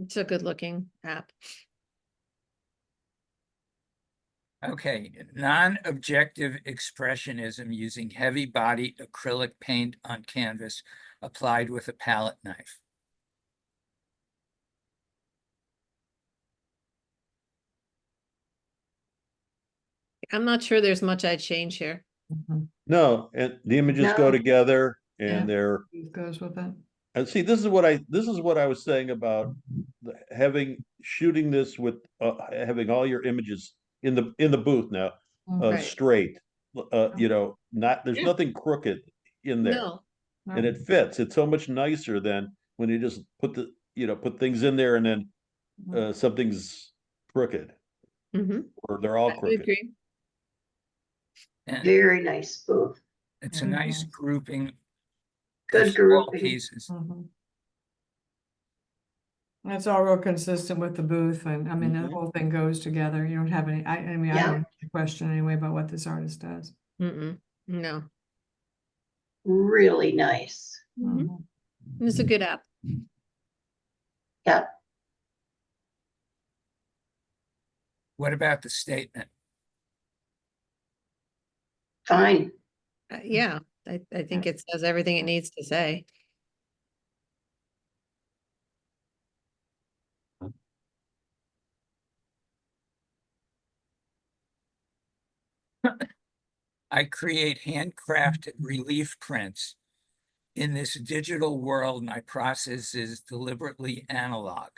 It's a good looking app. Okay, non-objective expressionism using heavy body acrylic paint on canvas applied with a palette knife. I'm not sure there's much I'd change here. Mhm. No, and the images go No. together and Yeah. they're, It goes with it. and see, this is what I was saying about shooting this with, having all your images in the booth now, Right. straight. You know, there's Yeah. nothing crooked in there. No, And it fits. It's so much nicer than when you just put things in there and then something's crooked mhm, or they're all I would crooked. agree. And Very nice booth. it's a Yeah. nice grouping of Good small grouping. pieces. Mhm. That's all real consistent with the booth, and I mean, the Mhm. whole thing goes together. You don't have any, I mean, I Yeah. don't have any question anyway about what this artist does. Mm-mm, no. Really nice. Mhm. Mhm. It's a good app. Yeah. What about the statement? Fine. Yeah, I think it says everything it needs to say. I create handcrafted relief prints. In this digital world, my process is deliberately analog.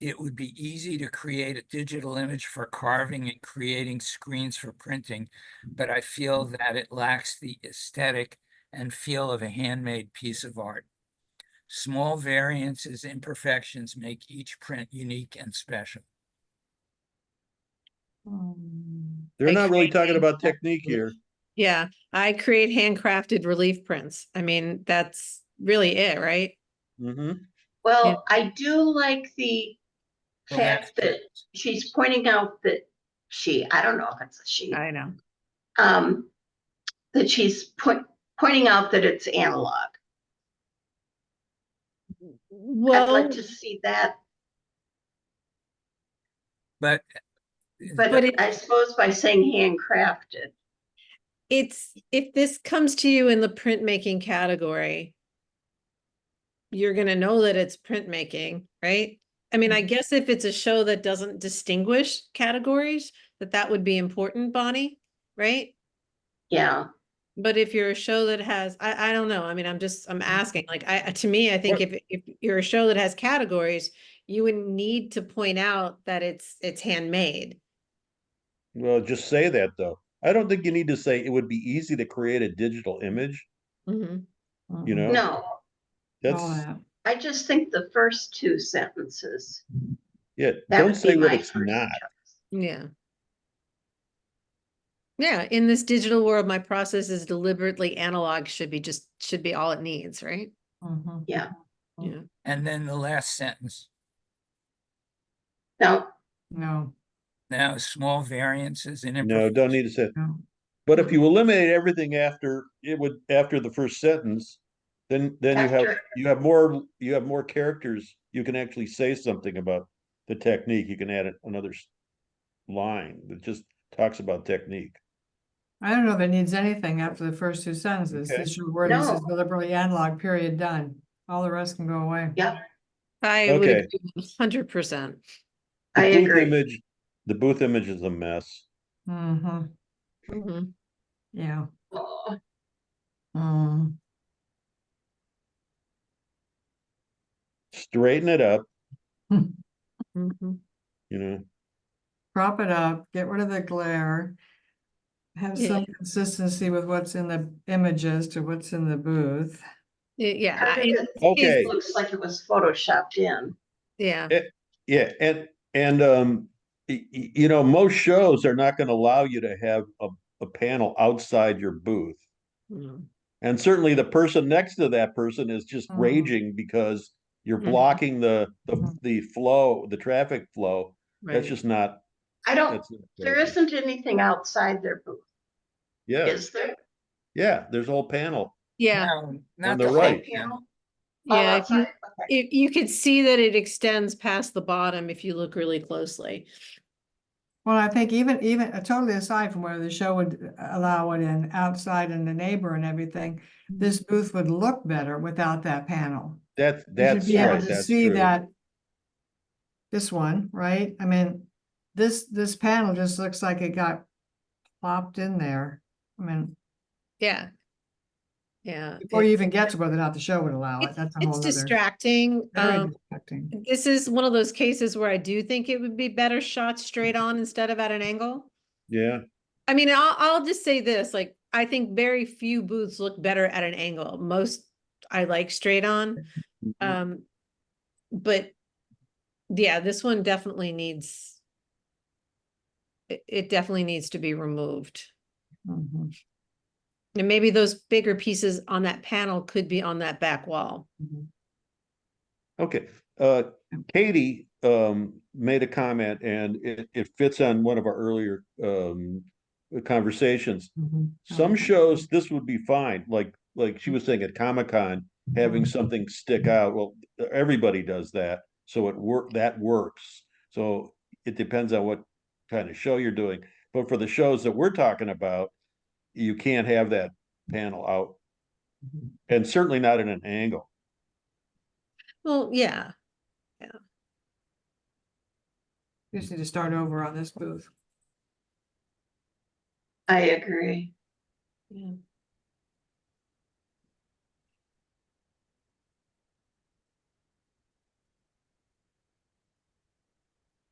It would be easy to create a digital image for carving and creating screens for printing, but I feel that it lacks the aesthetic and feel of a handmade piece of art. Small variances, imperfections make each print unique and special. They're I not really create talking about handcrafted technique here. Yeah, I create handcrafted relief prints. I mean, that's really it, right? Hmm. Well, I do like the Well, that's fact that she's pointing out that I don't know if it's a she, I know. um, that she's pointing out that it's analog. I'd like Well, to see that, but but it- I suppose by saying handcrafted, if this comes to you in the printmaking category, you're gonna know that it's printmaking, right? I mean, I guess if it's a show that doesn't distinguish categories, that would be important, Bonnie, right? yeah. But if you're a show that has, I don't know, I mean, I'm asking, like, to me, I think if you're a show that has categories, you would need to point out that it's handmade. Well, just say that though. I don't think you need to say it would be easy to create a digital image. Mhm. You know, No, All that's, that. I just think the first two sentences, yeah, that don't would say be what my it's first not. choice. Yeah. Yeah, in this digital world, my process is deliberately analog should be all it needs, right? Mhm. Yeah. Yeah. and then the last sentence. No, No, Now, small variances and No, don't need to say. no. But if you eliminate everything after the first sentence, then after, you have more characters. You can actually say something about the technique. You can add another line that just talks about technique. I don't know if it needs anything after the first two sentences. Okay. This should word No. this is deliberately analog, period, done. All the rest can go away. yeah, I would Okay. agree 100%. The I booth agree. image, the booth image is a mess. Mm-hmm, Mhm. yeah. Oh, Mm. Straighten it up, Mhm. you know. Prop it up, get rid of the glare. Have Yeah. some consistency with what's in the images to what's in the booth. Yeah, part of in it this case, Okay. looks like it was photoshopped in. yeah. Yeah, and you know, most shows are not going to allow you to have a panel outside your booth. Mm. And certainly the person next to that person is just Mhm. raging because you're Mhm. blocking Mhm. the flow, the traffic flow. That's Right. just not, I don't, that's not there healthy. isn't anything outside their booth, Yeah, is there? yeah, there's a whole panel. Yeah, No, not the the right. whole panel. All yeah, if you, outside? Okay. if you could see that it extends past the bottom if you look really closely. Well, I think even totally aside from whether the show would allow it in outside and the neighbor and everything, this booth would look better without that panel. You should That's be able right, to that's see true. that. This one, right? I mean, this panel just looks like it got plopped in there. I mean, Yeah. Yeah. before you even get to whether or not the show would allow it, It's, that's a it's whole nother. distracting. Very distracting. This is one of those cases where I do think it would be better shot straight on instead of at an angle. Yeah, I mean, I'll just say this, like, I think very few booths look better at an angle. Most I like straight on. Mhm. But yeah, this one definitely needs, it definitely needs to be removed. Mhm, And maybe those bigger pieces on that panel could be on that back wall. mhm. Okay, Katie made a comment and it fits on one of our earlier conversations. Mhm. Some shows this would be fine, like she was saying at Comic-Con, having something stick out. Well, everybody does that, so that works. So it depends on what kind of show you're doing. But for the shows that we're talking about, you can't have that panel out, and certainly not at an angle. Well, yeah, Just need to start over on this booth. I agree. yeah.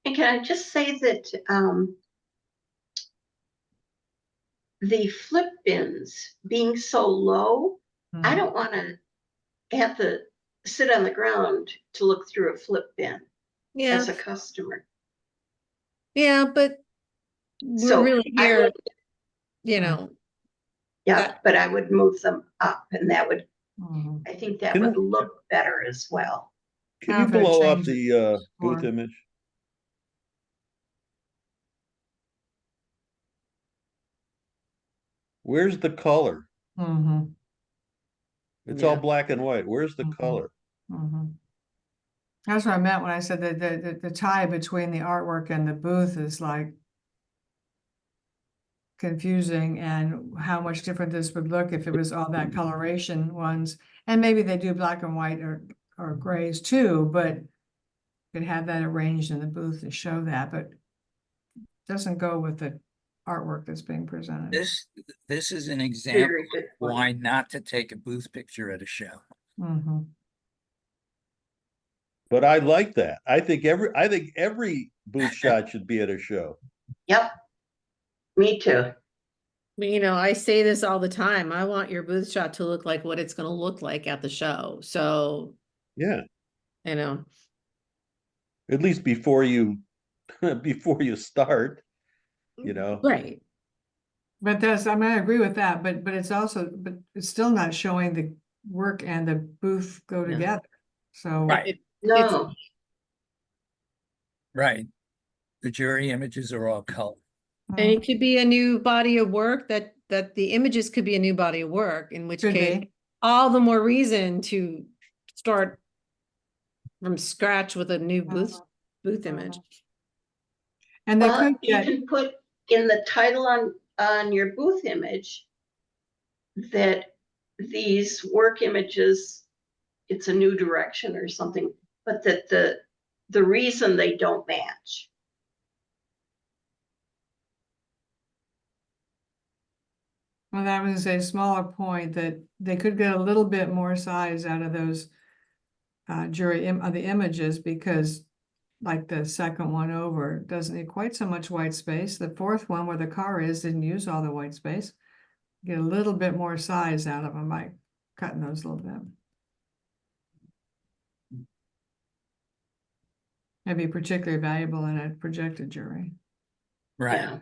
And can I just say that the flip bins being so low, I Mhm. don't want to have to sit on the ground to look through a flip bin Yeah, as a customer. yeah, but we're So really I here, would, you Right. know, yeah, that, but I would move them up, and that would, Mhm. I think that Can would we- look better as well. Can How you if I blow up change it the booth more? image? Where's the color? Mhm, It's all yeah. black and white. Where's the Mhm. color? mhm. That's what I meant when I said that the tie between the artwork and the booth is like confusing, and how much different this would look if it was all that coloration ones. And maybe they do black and white or grays too, but could have that arranged in the booth to show that, but doesn't go with the artwork that's being presented. This is an example Very good point. why not to take a booth picture at a show. Mhm. But I like that. I think every booth shot should be at a show. Yep, me too. You know, I say this all the time. I want your booth shot to look like what it's going to look like at the show. So, Yeah, you know, at least before you before you start, you know. right. But that's, I mean, I agree with that, but it's also, but it's still not showing the work and the booth go Yeah. together. So. Right. It's, No, Right. The jury images are all color. and it could be a new body of work that the images could be a new body of work, in which Could case be. all the more reason to start from scratch with a new booth image. And they well, could you get, can put in the title on your booth image that these work images, it's a new direction or something, but that the reason they don't match. well, that was a smaller point, that they could get a little bit more size out of those the images, because like the second one over doesn't need quite so much white space. The fourth one where the car is didn't use all the white space. Get a little bit more size out of them by cutting those a little bit. That'd be particularly valuable in a projected jury. Right. Yeah.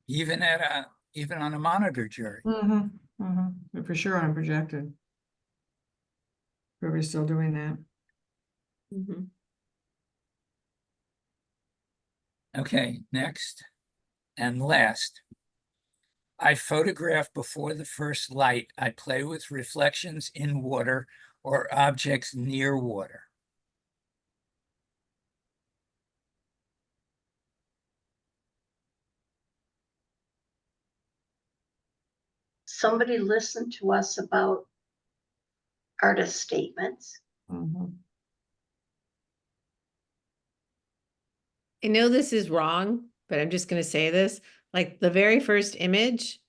Even at even on a monitor jury. For sure on projected. Whoever's still doing that. Mhm. Okay, next and last. I photograph before the first light. I play with reflections in water or objects near water. Somebody listened to us about artist statements. Mhm. I know this is wrong, but I'm just gonna say this, like the very first image,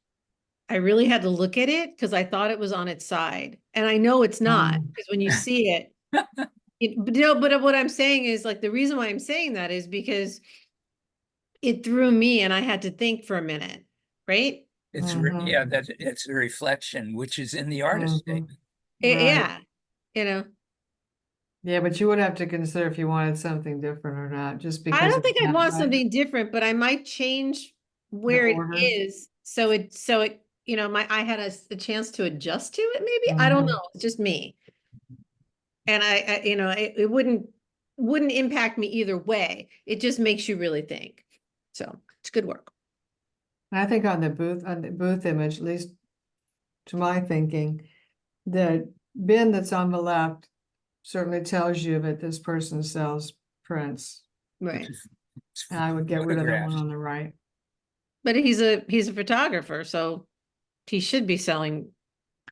I really had to look at it because I thought it was on its side. And I know it's not, because when you see it, but no, but what I'm saying is like, the reason why I'm saying that is because it threw me and I had to think for a minute, right? Yeah, that it's a reflection, which is in the artist statement. Right. Yeah, you know, Yeah, but you would have to consider if you wanted something different or not, just because. I don't it's think I'd that want way. something different, but I might change where it order. is. So it, you know, I had a chance to adjust to it, maybe. I don't Mhm. know. It's just me. And you know, it wouldn't impact me either way. It just makes you really think. So it's good work. And I think on the booth image, at least to my thinking, the bin that's on the left certainly tells you that this person sells prints. Right. It's And I would get rid of the one photographs. on the right. But he's a photographer, so he should be selling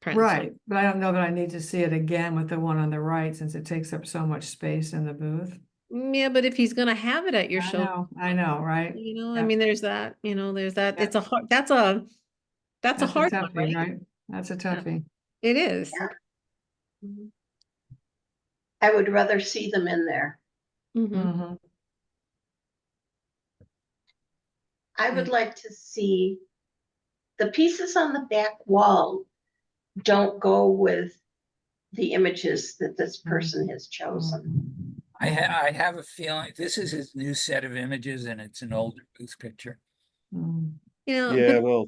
prints. Right, but I don't know that I need to see it again with the one on the right since it takes up so much space in the booth. Yeah, but if he's gonna have it at your show, I know, right? you know, I Yeah. mean, there's that, you know, there's that. Yeah. It's a hard, that's a That's a hard one, toughie, right? right? That's a toughie. It is. Yeah. Mhm. I would rather see them in there. Mhm. Mhm. I would like to see the pieces on the back wall don't go with the images that this person has chosen. Mhm. I have a feeling this is his new set of images and it's an older booth picture. Mhm. You know, Yeah, but well,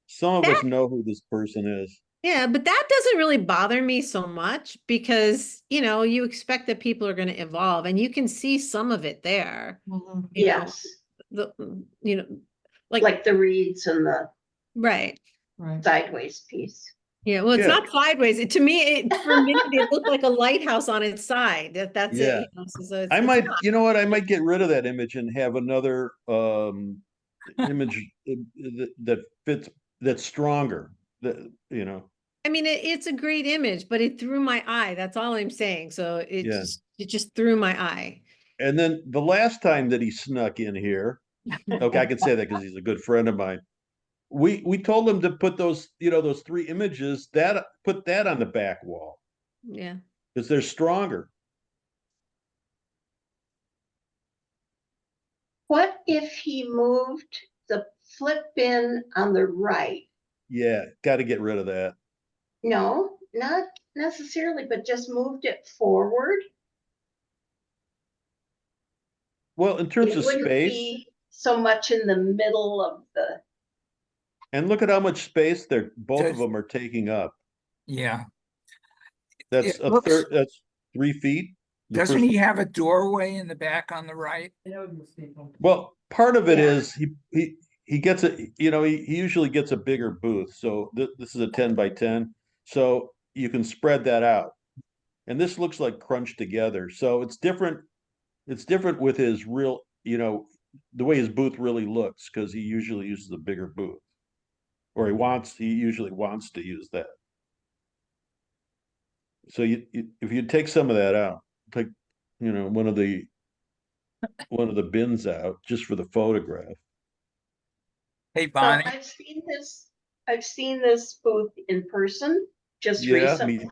some of us that, know who this person is. yeah, but that doesn't really bother me so much because, you know, you expect that people are going to evolve and you can see some of it there. Mhm. You know, Yes, you know, like, like the reeds and the right. Right. sideways piece. Yeah, well, it's Yeah. not sideways. To me, for a minute, it looked like a lighthouse on its side. That's it. Yeah. You know, so I it's might, not. you know what, I might get rid of that image and have another image that fits, that's stronger, that, you know, I mean, it's a great image, but it threw my eye. That's all I'm saying. So yeah. it just threw my eye. And then the last time that he snuck in here, okay, I can say that because he's a good friend of mine. We told him to put those, you know, those three images, that put that on the back wall Yeah. because they're stronger. What if he moved the flip bin on the right? Yeah, got to get rid of that. No, not necessarily, but just moved it forward. Well, in terms It of wouldn't space, be so much in the middle of the, and look at how much space they're both of Does- them are taking up. Yeah, That's it a looks, third. That's 3 feet. The doesn't first. he have a doorway in the back on the right? Well, part of it Yeah. is he gets a, you know, he usually gets a bigger booth. So this is a 10 by 10, so you can spread that out. And this looks like crunched together. So it's different. It's different with his real, you know, the way his booth really looks because he usually uses a bigger booth, or he usually wants to use that. So if you take some of that out, take, you know, one of the bins out just for the photograph. Hey, so Bonnie, I've seen this booth in person just Yeah, recently,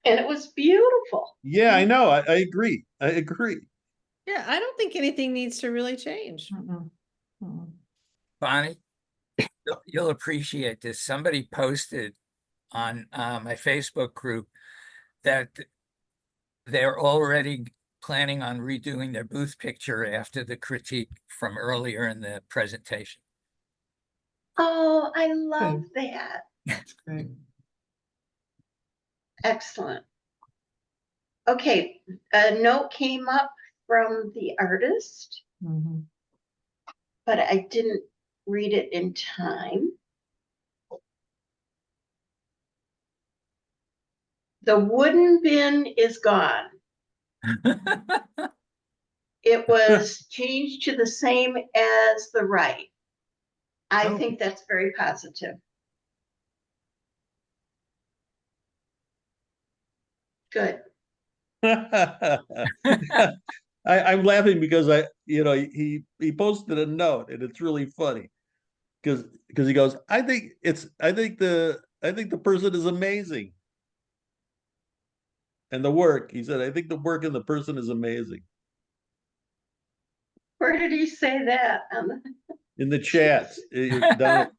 and it was beautiful. yeah, I know. I agree. I agree. Yeah, I don't think anything needs to really change. Mhm. Mhm. Bonnie, you'll appreciate this. Somebody posted on my Facebook group that they're already planning on redoing their booth picture after the critique from earlier in the presentation. Oh, I love Good. that. That's great. Excellent. Okay, a note came up from the artist, Mhm. but I didn't read it in time. The wooden bin is gone. It was changed to the same as the right. I Oh. think that's very positive. Good. I'm laughing because he posted a note and it's really funny because he goes, I think the person is amazing. And the work, he said, I think the work and the person is amazing. Where did he say that? In the chats, down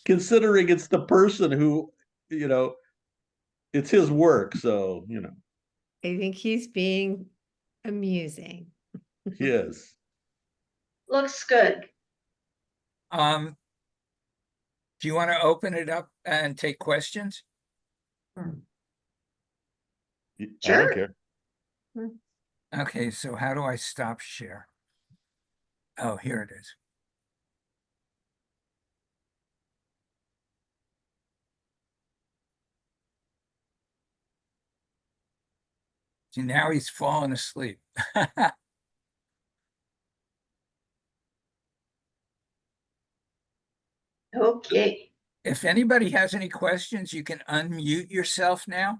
considering it's the person who, you know, it's his work, so I think he's being amusing. yes. Looks good. Do you want to open it up and take questions? Sure. I don't Sure. care. Okay, so how do I stop share? Oh, here it is. See, now he's fallen asleep. Okay. If anybody has any questions, you can unmute yourself now.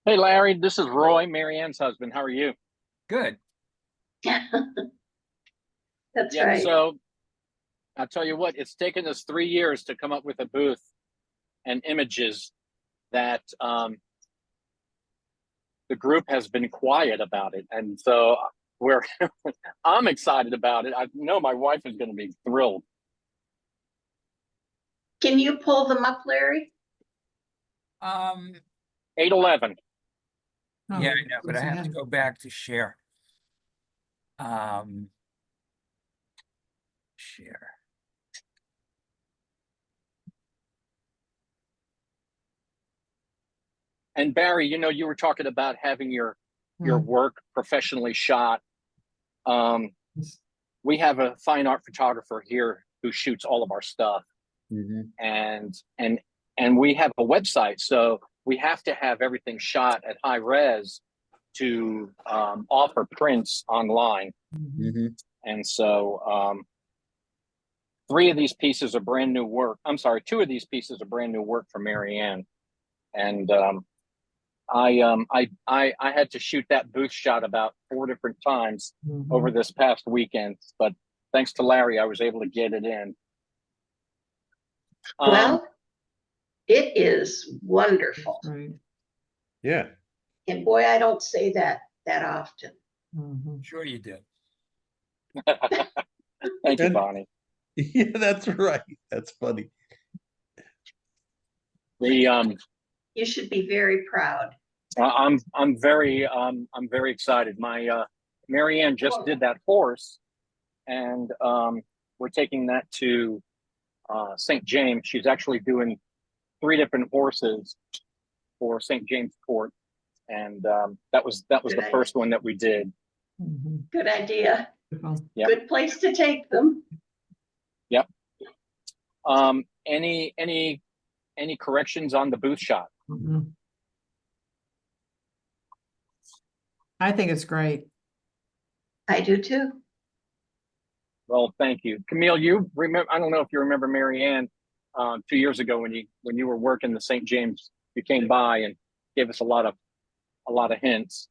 Hey, Larry, this is Roy, Marianne's husband. How are you? Good. That's Yeah, right. so I'll tell you what, it's taken us 3 years to come up with a booth and images that the group has been quiet about it. And so we're I'm excited about it. I know my wife is going to be thrilled. Can you pull them up, Larry? 811. Oh, Yeah, I know, but I have to again. go back to share. Share. And Barry, you were talking about having your Mm. work professionally shot. We have a fine art photographer here who shoots all of our stuff. Mhm. And we have a website, so we have to have everything shot at high res to offer prints online. Mhm. Mhm. And so 3 of these pieces are brand new work. I'm sorry, 2 of these pieces are brand new work for Marianne. And I had to shoot that booth shot about 4 different times Mhm. over this past weekend, but thanks to Larry, I was able to get it in. Well, it is wonderful. Right. Yeah. And boy, I don't say that often. Mhm. Sure you do. Thank you, And- Bonnie. Yeah, that's right. That's funny. The You should be very proud. I'm very excited. My Marianne just did that horse, and we're taking that to St. James. She's actually doing 3 different horses for St. James Court, and that was Good the idea. first one that we did. Mhm. Good idea. Beautiful. Yep. Good place to take them. Yep. Any corrections on the booth shot? Mhm. I think it's great. I do too. Well, thank you, Camille. You remember? I don't know if you remember Marianne 2 years ago when you were working the St. James. You came by and gave us a lot of hints.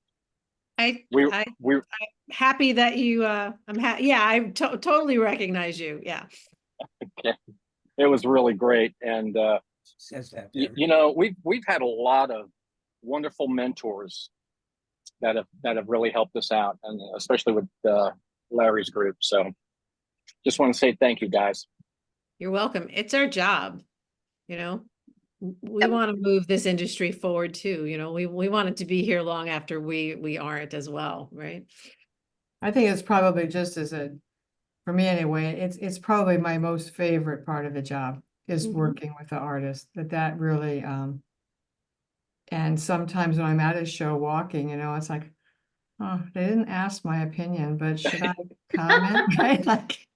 I'm We happy that you, yeah, I totally recognize you. Yeah. it was really great, and Says that. we've had a lot of wonderful mentors that have really helped us out, and especially with Larry's group. So just want to say thank you, guys. You're welcome. It's our job, we want to move this industry forward too. We want it to be here long after we aren't as well, right? I think it's probably just as for me anyway, it's probably my most favorite part of the job is Mhm. working with the artist, that really, and sometimes when I'm at a show walking, it's like, oh, they didn't ask my opinion, but should I comment? Right? Like,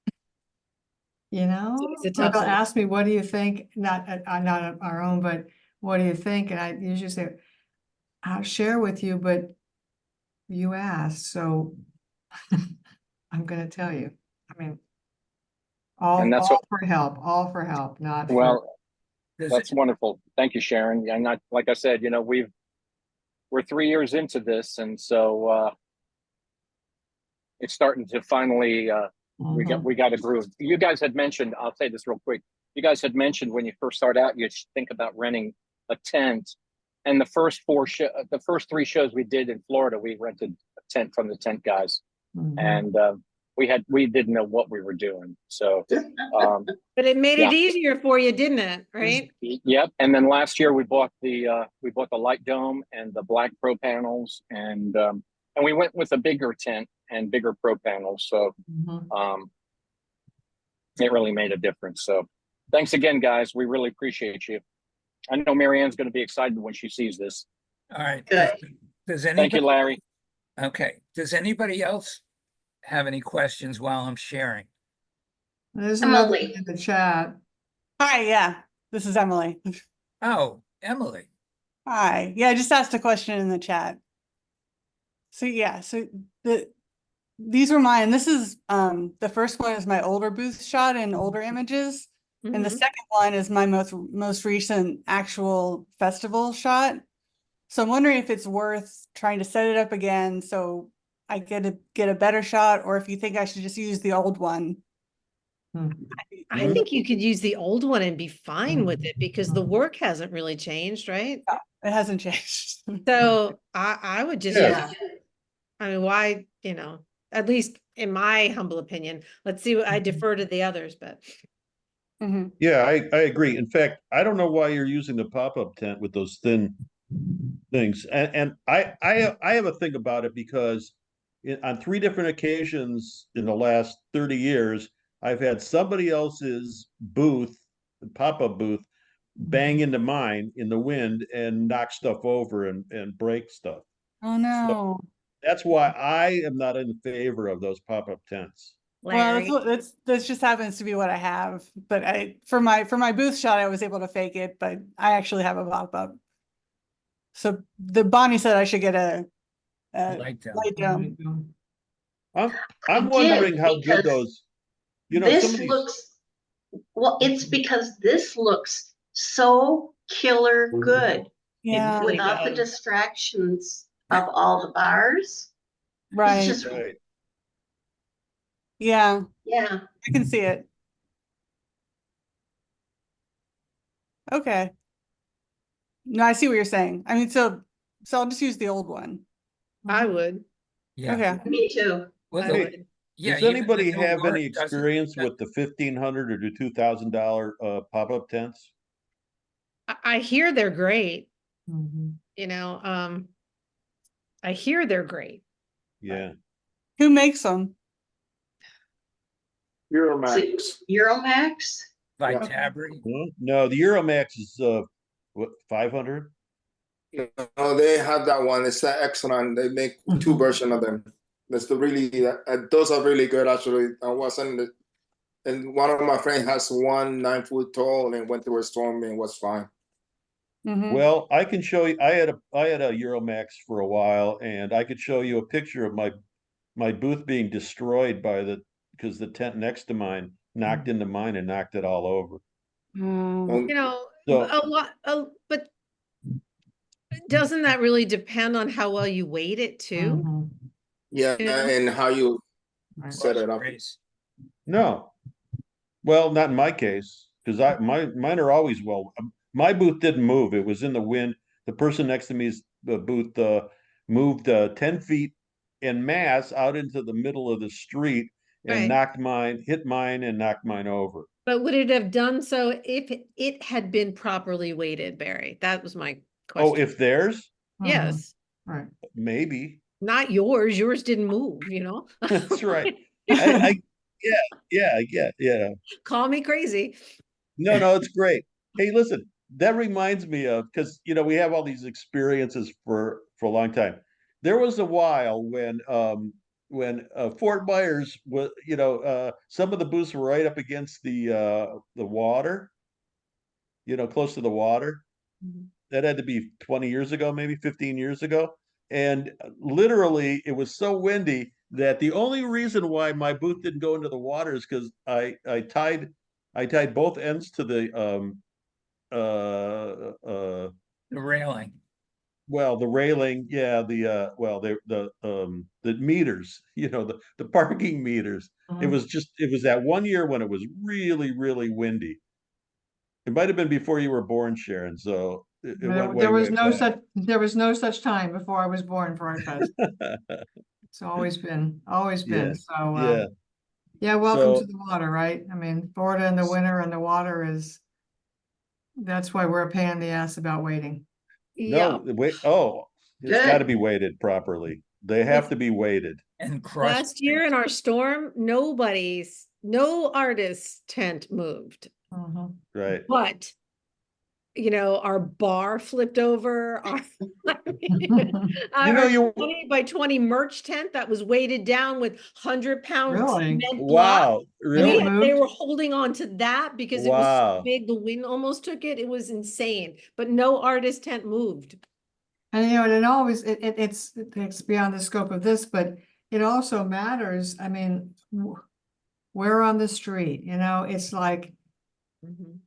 It's a or tough they'll one. ask me, what do you think? Not our own, but what do you think? And I usually say, I'll share with you, but you asked, so I'm gonna tell you. I mean, And that's all for help, not for. well, Does that's it, wonderful. Thank you, Sharon. And not, like I said, we're 3 years into this, and so it's starting to finally Mhm. we got a groove. You guys had mentioned, I'll say this real quick. You guys had mentioned when you first start out, you should think about renting a tent. And the first 3 shows we did in Florida, we rented a tent from the tent guys, Mhm. and we didn't know what we were doing. So But it made it Yeah. easier for you, didn't it? Right? Yep. And then last year we bought the light dome and the black pro panels, and we went with a bigger tent and bigger pro panels. So Mhm. it really made a difference. So thanks again, guys. We really appreciate you. I know Marianne's going to be excited when she sees this. all right, Good. does Thank you, anybody, Larry. okay, does anybody else have any questions while I'm sharing? There's another Emily. in the chat. Hi, yeah, this is Emily. Oh, Emily, Hi, yeah, I just asked a question in the chat. So yeah, so these were mine. This is the first one is my older booth shot in older images, and the Mhm. second one is my most recent actual festival shot. So I'm wondering if it's worth trying to set it up again so I get a better shot, or if you think I should just use the old one. I think you could use the old one and be fine with it because the Mhm. work hasn't really changed, right? It hasn't changed. So I would just, Yeah. I mean, why, at least in my humble opinion, let's see what I defer to the others, but Mhm. Yeah, I agree. In fact, I don't know why you're using the pop-up tent with those thin things. And I have a thing about it because on 3 different occasions in the last 30 years, I've had somebody else's booth, pop-up booth, bang into mine in the wind and knock stuff over and break stuff. Oh no. That's why I am not in favor of those pop-up tents. Well, Larry, that's just happens to be what I have. But for my booth shot, I was able to fake it, but I actually have a pop-up. So the Bonnie said I should get a light dome. light dome. I'm I I'm did wondering how good because those, some this of these. looks, well, it's because this looks so killer good Yeah, really without the does. distractions of all the bars. It's right. just, Right. Yeah, yeah. I can see it. Okay. No, I see what you're saying. I mean, so I'll just use the old one. I would. Yeah, Okay. Me too. well, I the- would. yeah, Does even the anybody new have any work doesn't. experience with the $1,500 or the $2,000 pop-up tents? I hear they're great, Mhm. I hear they're great. Yeah. Who makes them? So Euromax? Vitabri, Well, no, the Euromax is what, 500? No, they have that one. It's excellent. They make 2 versions of them. That's those are really good actually. I wasn't, and one of my friends has one 9 foot tall and went through a storm and was fine. Mhm. Well, I can show you. I had a Euromax for a while, and I could show you a picture of my booth being destroyed because the tent next to mine knocked into mine and knocked it all over. Um, So A lot, but doesn't that really depend on how well you weight it too? Mhm. yeah, Yeah. and how you Right. set it up. Grace. no, well, not in my case because mine are always well. My booth didn't move; it was in the wind. The person next to me's booth moved 10 feet en masse out into the middle of the street and Right. hit mine, and knocked mine over. But would it have done so if it had been properly weighted, Barry? That was my Oh, question. if theirs, Mhm. Yes. Right. maybe. Not yours. Yours didn't move, you know? That's right. I yeah. Call me crazy. No, it's great. Hey, listen, that reminds me of, because we have all these experiences for a long time. There was a while when Fort Myers was, some of the booths were right up against the water, close to the water. Mhm. That had to be 20 years ago, maybe 15 years ago. And literally, it was so windy that the only reason why my booth didn't go into the water is because I tied both ends to the The railing. well, the railing, yeah, the meters, the parking meters. It Mhm. was that one year when it was really, really windy. It might have been before you were born, Sharon, so it went way, There was way no back. such time before I was born for Art Fest. It's always Yeah, been. So, yeah. yeah, welcome to So the water, right? I mean, Florida in the winter and the water that's why we're a pain in the ass about waiting. Yeah. no, wait. Oh, it's got to Good. be weighted properly. They have to be weighted, And crust. Last year in our storm, no artist's tent moved, Mhm. right? but our bar flipped over. I mean, our You 20 by 20 merch tent that was weighted down with 100-pound Really? cement block. Wow, And it really? They moved? were holding on to that because it was so Wow. big, the wind almost took it. It was insane, but no artist tent moved. And and it's beyond the scope of this, but it also matters. I mean, where on the street, it's like Mhm.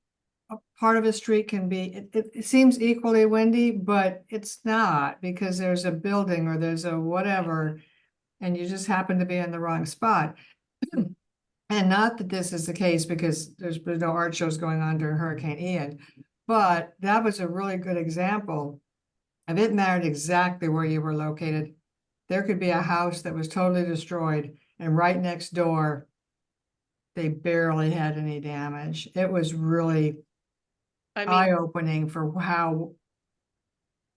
a part of a street can be, it seems equally windy, but it's not because there's a building or there's a whatever, and you just happen to be in the wrong spot. And not that this is the case because there's been no art shows going on during Hurricane Ian, but that was a really good example of it mattered exactly where you were located. There could be a house that was totally destroyed and right next door, they barely had any damage. It was really I mean, eye-opening for how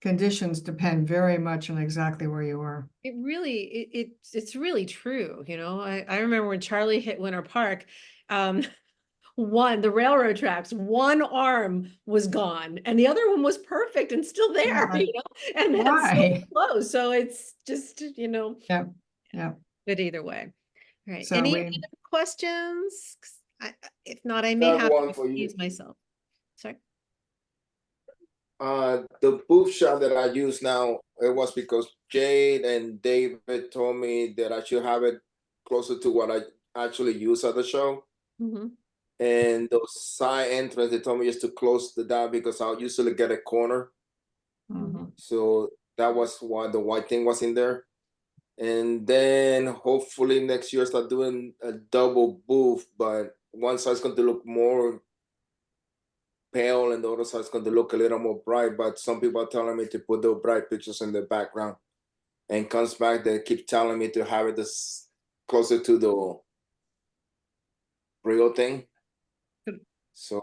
conditions depend very much on exactly where you were. it's really true. I remember when Charlie hit Winter Park, um, the railroad tracks, one arm was gone and the other one was perfect and still there, Right. and that's so Right. close. So it's just, Yeah, yeah. but either way. All right. So Any we, other questions? If not, I may I have have one to for you. excuse myself. Sorry. The booth shot that I use now, it was because Jade and David told me that I should have it closer to what I actually use at the show. Mhm. And those side entrance, they told me just to close the door because I'll usually get a corner. mhm. So that was why the white thing was in there. And then hopefully next year start doing a double booth, but one side's going to look more pale and the other side's going to look a little more bright. But some people are telling me to put the bright pictures in the background. And comes back, they keep telling me to have it this closer to the real thing. So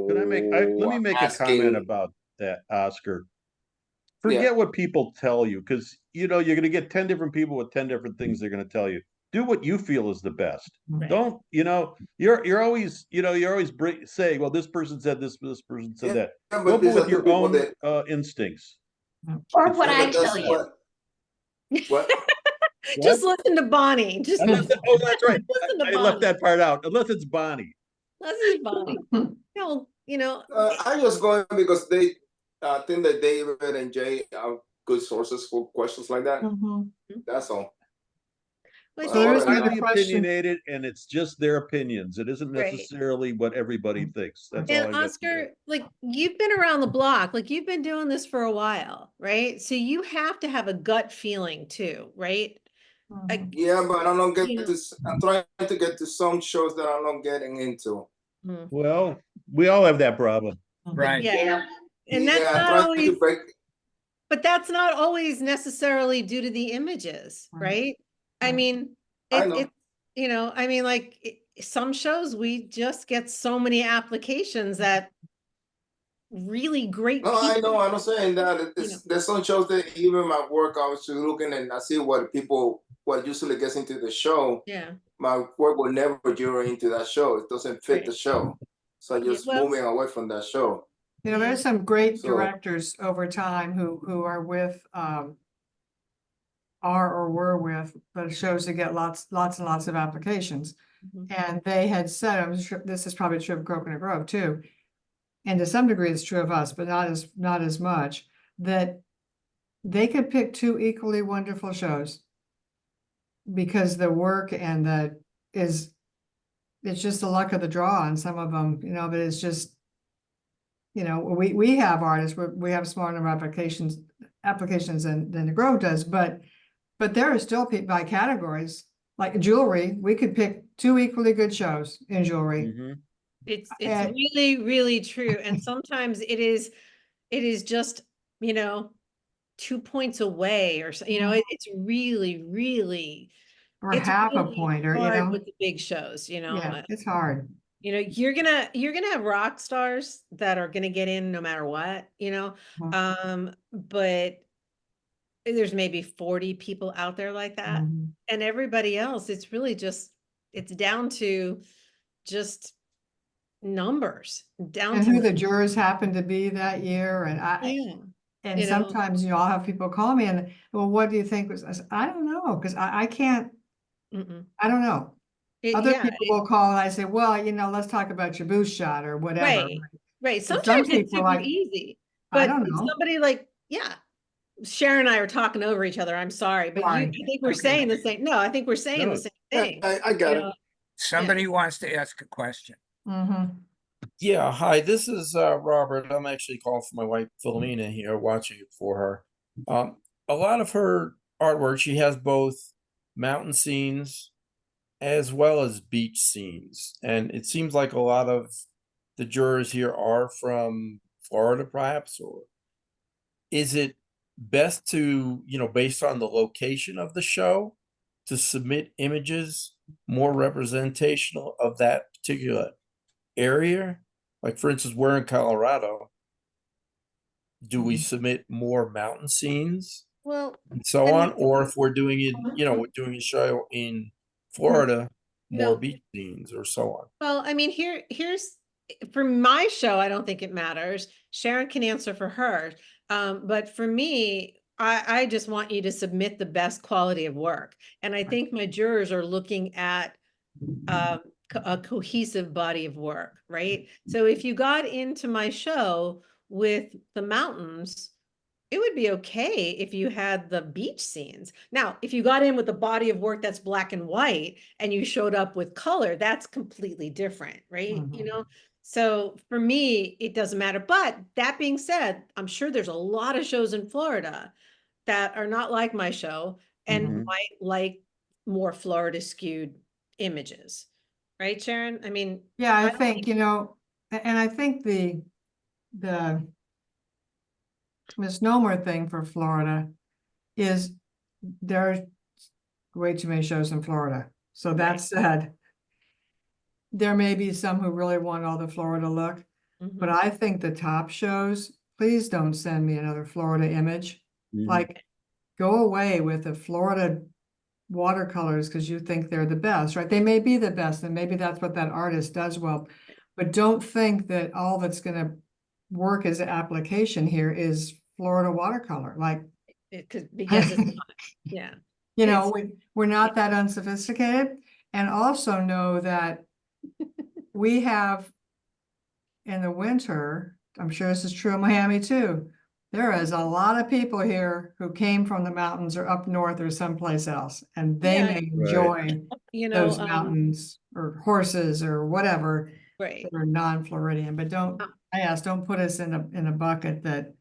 Let me I'm make a comment asking, about that, Oscar. yeah, Forget what people tell you, because you're going to get 10 different people with 10 different things they're going to tell you. Do what you feel is the best. Right. Don't, you're always, saying, well, this person said this person said yeah, that. but Go these are with two your people own that, instincts. Or It's what yeah, I but tell that's you. what Just what? listen to Bonnie. Just Oh, that's right. listen to I left Bonnie. that part out. Unless it's Bonnie. Listen to Bonnie. No, I just going because they think that David and Jay are good sources for questions like that. Mhm. That's all. but So there Other is than another that, Highly question. opinionated, and it's just their opinions. It isn't Right. necessarily what everybody thinks. That's all And I got to say. Oscar, like you've been around the block, like you've been doing this for a while, right? So you have to have a gut feeling too, right? Like, Mhm. yeah, but I don't get you know, this. I'm trying to get to some shows that I'm not getting into. mm, Well, we all have that problem. Right. yeah. Yeah. And that's Yeah, I'm not trying to always, break. but that's not always necessarily due to the images, Right. right? I Right. mean, I know. like some shows we just get so many applications that really great No, I people. know. I'm not saying that. You know. There's some shows that even my work, I was just looking and I see what usually gets into the show. Yeah, My work will never jury into that show. It doesn't fit right. the show. So I'm Yeah, just well, moving away from that show. You know, yeah. there's some great So- directors over time who are with, are or were with, but shows that get lots and lots of applications. Mhm. And they had said, I'm sure this is probably true of Coconut Grove too. And to some degree, it's true of us, but not as much, that they could pick two equally wonderful shows. Because the work and it's just the luck of the draw on some of them, you know, but it's just, you know, we have artists, we have smaller number of applications than the Grove does, but there are still people by categories, like jewelry, we could pick two equally good shows in jewelry. Mhm. It's And- really, really true. And sometimes it is just, you know, 2 points away or so, you know, it's really, really, Or it's half a really point, or, you hard know, with the big shows, you know. yeah, it's hard. You know, you're gonna have rock stars that are gonna get in no matter what, you know. But there's maybe 40 people out there like that. Mhm. And everybody else, it's really just, it's down to just numbers, down And to, who the jurors happen to be that year, and yeah, and you know. sometimes, you know, I'll have people call me and, well, what do you think was, I said, I don't know, because I can't, Mm-mm. I don't know. Other Yeah, people will call and I say, well, you know, let's talk about your boost shot or whatever. right, right. But some Sometimes it's people super like, easy, I but don't know. somebody like, yeah, Sharon and I are talking over each other. I'm sorry, but Sorry. I think we're Okay. saying the same. No, I think we're saying No. the same Yeah, thing. I got You it. know, Somebody wants to ask a question. Mhm. Yeah, hi, this is Robert. I'm actually calling for my wife Philomena here, watching it for her. A lot of her artwork, she has both mountain scenes as well as beach scenes. And it seems like a lot of the jurors here are from Florida, perhaps, or is it best to, based on the location of the show, to submit images more representational of that particular area? Like, for instance, we're in Colorado. Do we submit more mountain scenes well, and so I on? mean, Or if we're doing it, we're doing a show in Florida, more No. beach scenes or so on? well, I mean, here's for my show, I don't think it matters. Sharon can answer for her. But for me, I just want you to submit the best quality of work. And I think my jurors are looking at a cohesive body of work, right? So if you got into my show with the mountains, it would be okay if you had the beach scenes. Now, if you got in with a body of work that's black and white and you showed up with color, that's completely different, right? You know, so for me, it doesn't matter. But that being said, I'm sure there's a lot of shows in Florida that are not like my show and Mhm. might like more Florida skewed images. Right, Sharon? I mean, Yeah, I I don't think, you know, and I think the misnomer thing for Florida is there are way too many shows in Florida. So that Right. said, there may be some who really want all the Florida look, but Mhm. I think the top shows, please don't send me another Florida image. Mhm. Like, go away with the Florida watercolors because you think they're the best, right? They may be the best, and maybe that's what that artist does well. But don't think that all that's gonna work as an application here is Florida watercolor. Like, Because it's not, yeah. you It's- know, we're not that unsophisticated. And also know that we have in the winter, I'm sure this is true in Miami too, there is a lot of people here who came from the mountains or up north or someplace else, and they Yeah. may Right. enjoy You know, those mountains or horses or whatever right. that are non-Floridian, but don't put us in a bucket that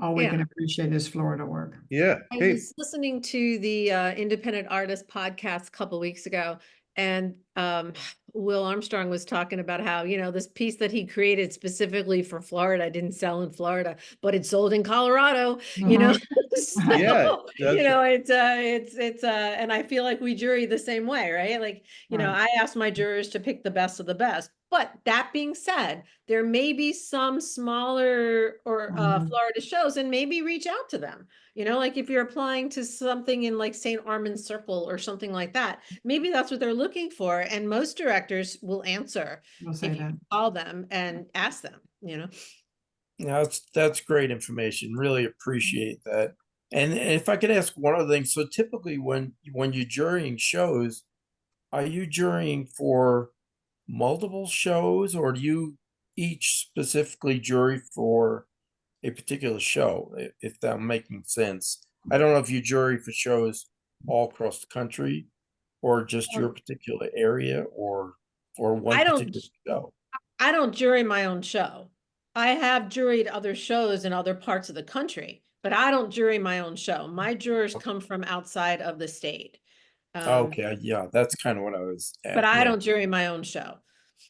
all we Yeah. can appreciate is Florida work. Yeah. I Hey, was listening to the Independent Artist podcast a couple weeks ago, and Will Armstrong was talking about how, this piece that he created specifically for Florida didn't sell in Florida, but it sold in Colorado, So, Yeah, it's and I feel like we jury the same way, right? Like, Right. I asked my jurors to pick the best of the best. But that being said, there may be some smaller or Mhm. Florida shows, and maybe reach out to them. You know, like if you're applying to something in like St. Armand's Circle or something like that, maybe that's what they're looking for. And most directors will answer We'll say if you that. call them and ask them, you know. Yeah, that's great information. Really appreciate that. And if I could ask one other thing, so typically when you're jurying shows, are you jurying for multiple shows, or do you each specifically jury for a particular show? If that making sense. I don't know if you jury for shows all across the country, or just your particular area, or one I don't particular show. I don't jury my own show. I have juried other shows in other parts of the country, but I don't jury my own show. My jurors come from outside of the state. Okay, yeah, that's kind of what I was But at. I Yeah. don't jury my own show.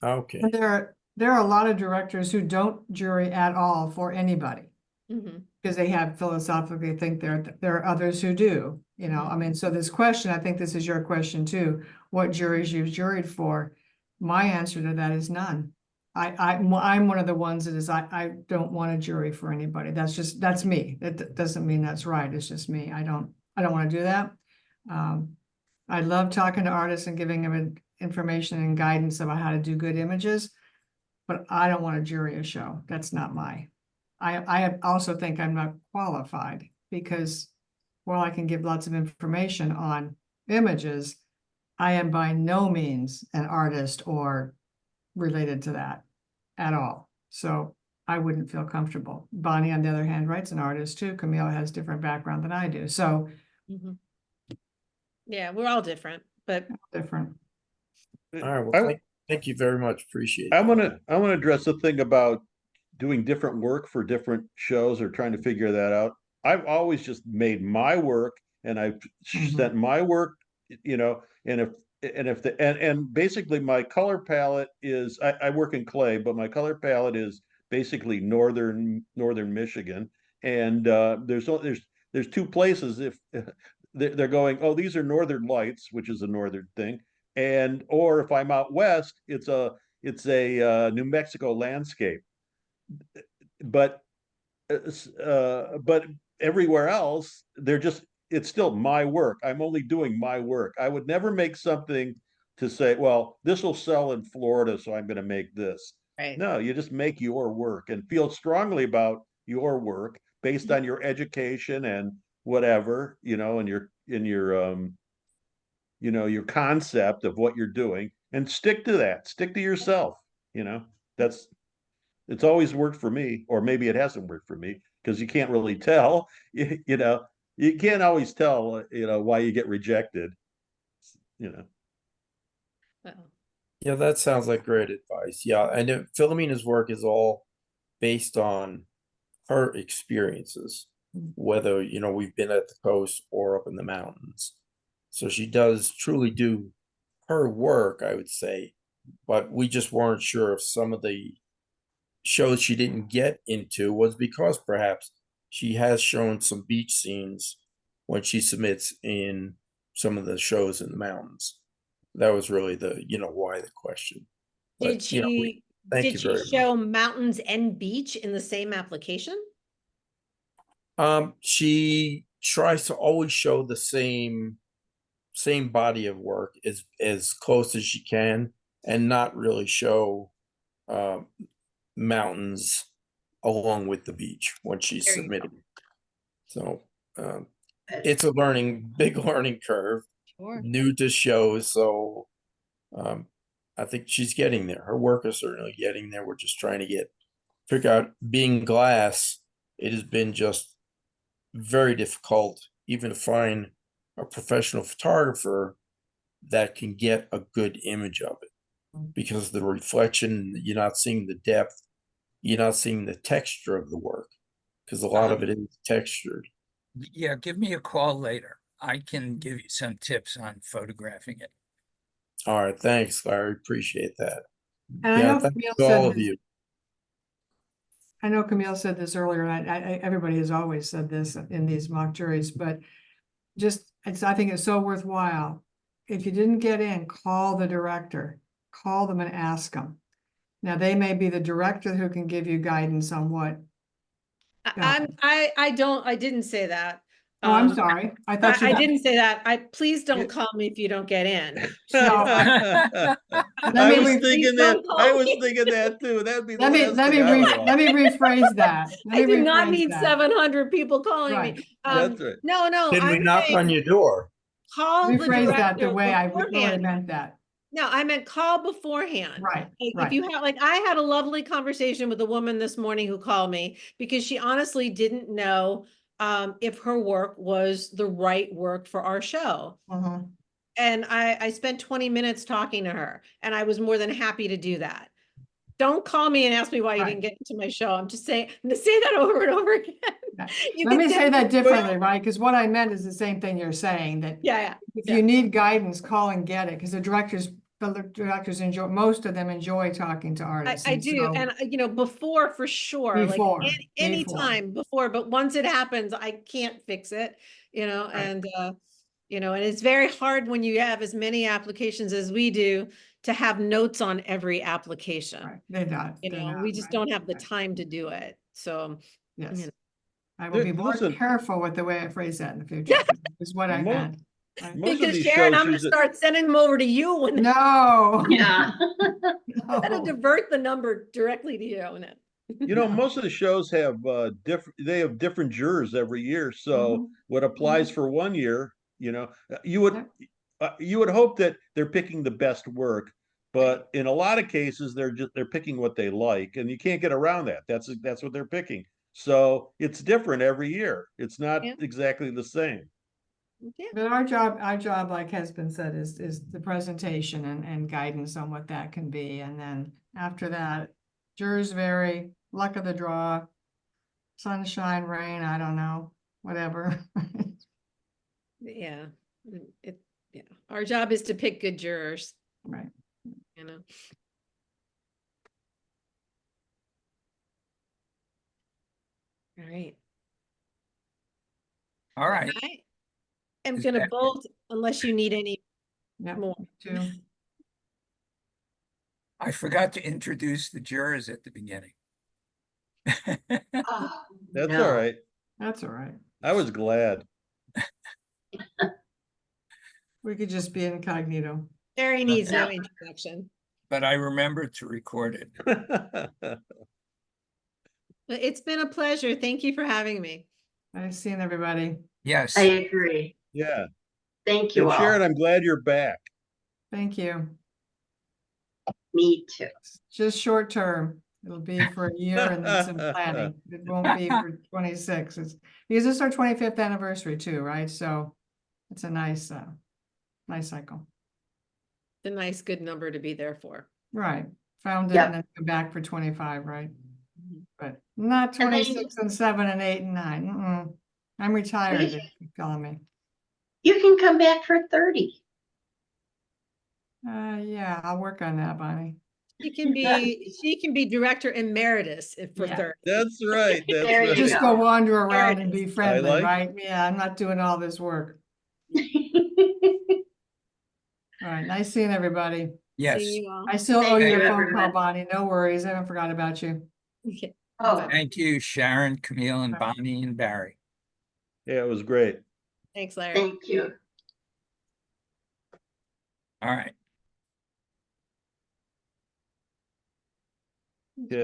Okay. And there are a lot of directors who don't jury at all for anybody. Mhm. Because they have philosophically think there are others who do, you know, I mean, so this question, I think this is your question too, what juries you've juried for? My answer to that is none. I'm one of the ones that is, I don't want to jury for anybody. That's me. That doesn't mean that's right. It's just me. I don't want to do that. I love talking to artists and giving them information and guidance about how to do good images, but I don't want to jury a show. That's not I also think I'm not qualified because while I can give lots of information on images, I am by no means an artist or related to that at all. So I wouldn't feel comfortable. Bonnie, on the other hand, writes an artist too. Camille has different background than I do. So Mhm. Yeah, we're all different, but different. All right. Well, I thank you very much. Appreciate I that. want to address the thing about doing different work for different shows or trying to figure that out. I've always just made my work and I've sent my work, you know, and basically my color palette is I work in clay, but my color palette is basically northern Michigan. And there's two places if they're going, oh, these are northern lights, which is a northern thing. And or if I'm out west, it's a New Mexico landscape. But but everywhere else, it's still my work. I'm only doing my work. I would never make something to say, well, this will sell in Florida, so I'm going to make this. right. No, you just make your work and feel strongly about your work based on your education and whatever, you know, and your concept of what you're doing, and stick to that. Stick to yourself. You know, that's it's always worked for me, or maybe it hasn't worked for me because you can't really tell. You know, you can't always tell. Why you get rejected. You know. Well, Yeah, that sounds like great advice. Yeah, and Philomena's work is all based on her experiences, whether we've been at the coast or up in the mountains. So she does truly do her work, I would say, but we just weren't sure if some of the shows she didn't get into was because perhaps she has shown some beach scenes when she submits in some of the shows in the mountains. That was really the why the question. Did But she thank did you she very much. show mountains and beach in the same application? She tries to always show the same body of work as close as she can, and not really show mountains along with the beach when she's There you go. submitting. So it's a big learning curve, Sure. new to shows. So I think she's getting there. Her work is certainly getting there. We're just trying to figure out being glass. It has been just very difficult even to find a professional photographer that can get a good image of it because the reflection, you're not seeing the depth, you're not seeing the texture of the work because a lot of it is textured. Yeah, give me a call later. I can give you some tips on photographing it. All right, thanks, Larry. Appreciate that. And I Yeah, know thanks Camille to all said of this, you. I know Camille said this earlier, and everybody has always said this in these mock juries, but I think it's so worthwhile. If you didn't get in, call the director, call them and ask them. Now, they may be the director who can give you guidance on what. I didn't say that. Oh, I'm Um, sorry. I thought you. I didn't say that. Please don't Yeah. call me if you don't get in. I me was re- thinking Please that. don't call I was me. thinking that too. That'd be the Let me, last let me, thing I would let want. me rephrase that. Let I me do not rephrase need that. 700 people calling Right. me. That's right. No, Can we I'm knock saying on your door? call the Rephrase that the director way I really beforehand. meant that. No, I meant call beforehand. Right, Like, right. if you have, like, I had a lovely conversation with a woman this morning who called me because she honestly didn't know if her work was the right work for our show. Mhm. And I spent 20 minutes talking to her, and I was more than happy to do that. Don't call me and ask me why you Right. didn't get into my show. I'm just saying, to say that over and over again. Yeah. You Let can me say that send- differently, right? Because what I meant is the same thing you're saying, that Yeah, if yeah. you need guidance, call and get it, because the directors enjoy, most of them enjoy talking to artists. I and do. so- And before for sure, Before, like any before. time before, but once it happens, I can't fix it, Right. and and it's very hard when you have as many applications as we do to have notes on every application. Right, they're not. They're not, We just right, don't have the right. time to do it. So, Yes. I will be more Listen. careful with the way I phrase that in the future, is what I Mo- meant. Right? Most of because these Sharon, shows I'm gonna use it. start sending them over to you when No. Yeah. I'm gonna No. divert the number directly to you. Most of the shows have they have different jurors every year. So Mhm. what applies for one year, you would you would hope that they're picking the best work, but in a lot of cases they're picking what they like, and you can't get around that. That's what they're picking. So it's different every year. It's not Yeah. exactly the same. Yeah. But our job, like has been said, is the presentation and guidance on what that can be. And then after that, jurors vary, luck of the draw, sunshine, rain, I don't know, whatever. Yeah. Yeah. Our job is to pick good jurors, Right. All right. All right. I am Is gonna that- bolt unless you need any Yeah, more. too. I forgot to introduce the jurors at the beginning. Oh, That's no. all right. That's all right. I was glad. We could just be incognito. Terry needs no Yeah. introduction. But I remembered to record it. But it's been a pleasure. Thank you for having me. Nice seeing everybody. Yes. I agree. Yeah. Thank you And Sharon, all. I'm glad you're back. Thank you. Me too. Just short term. It'll be for a year and then some planning. It won't be for 26. Because it's our 25th anniversary too, right? So it's a nice cycle. It's a nice, good number to be there for. Right. Found it Yep. and then come back for 25, right? Mhm. But not And then 26 and 7 and 8 and 9. Mm-mm. I'm retired, if you're telling me. you can come back for 30. Yeah, I'll work on that, Bonnie. She can be director emeritus for Yeah. 30. That's right. That's There you right. Just go wander around and There be friendly, like right? Yeah, I'm not doing all this work. All right, nice seeing everybody. Yes. See you all. I still owe Thank you you, a phone call, everyone. Bonnie. No worries. I haven't forgot about you. Okay. Oh, Thank you, Sharon, Camille, and Bonnie and Barry. Yeah, it was great. Thanks, Larry. thank you. All right.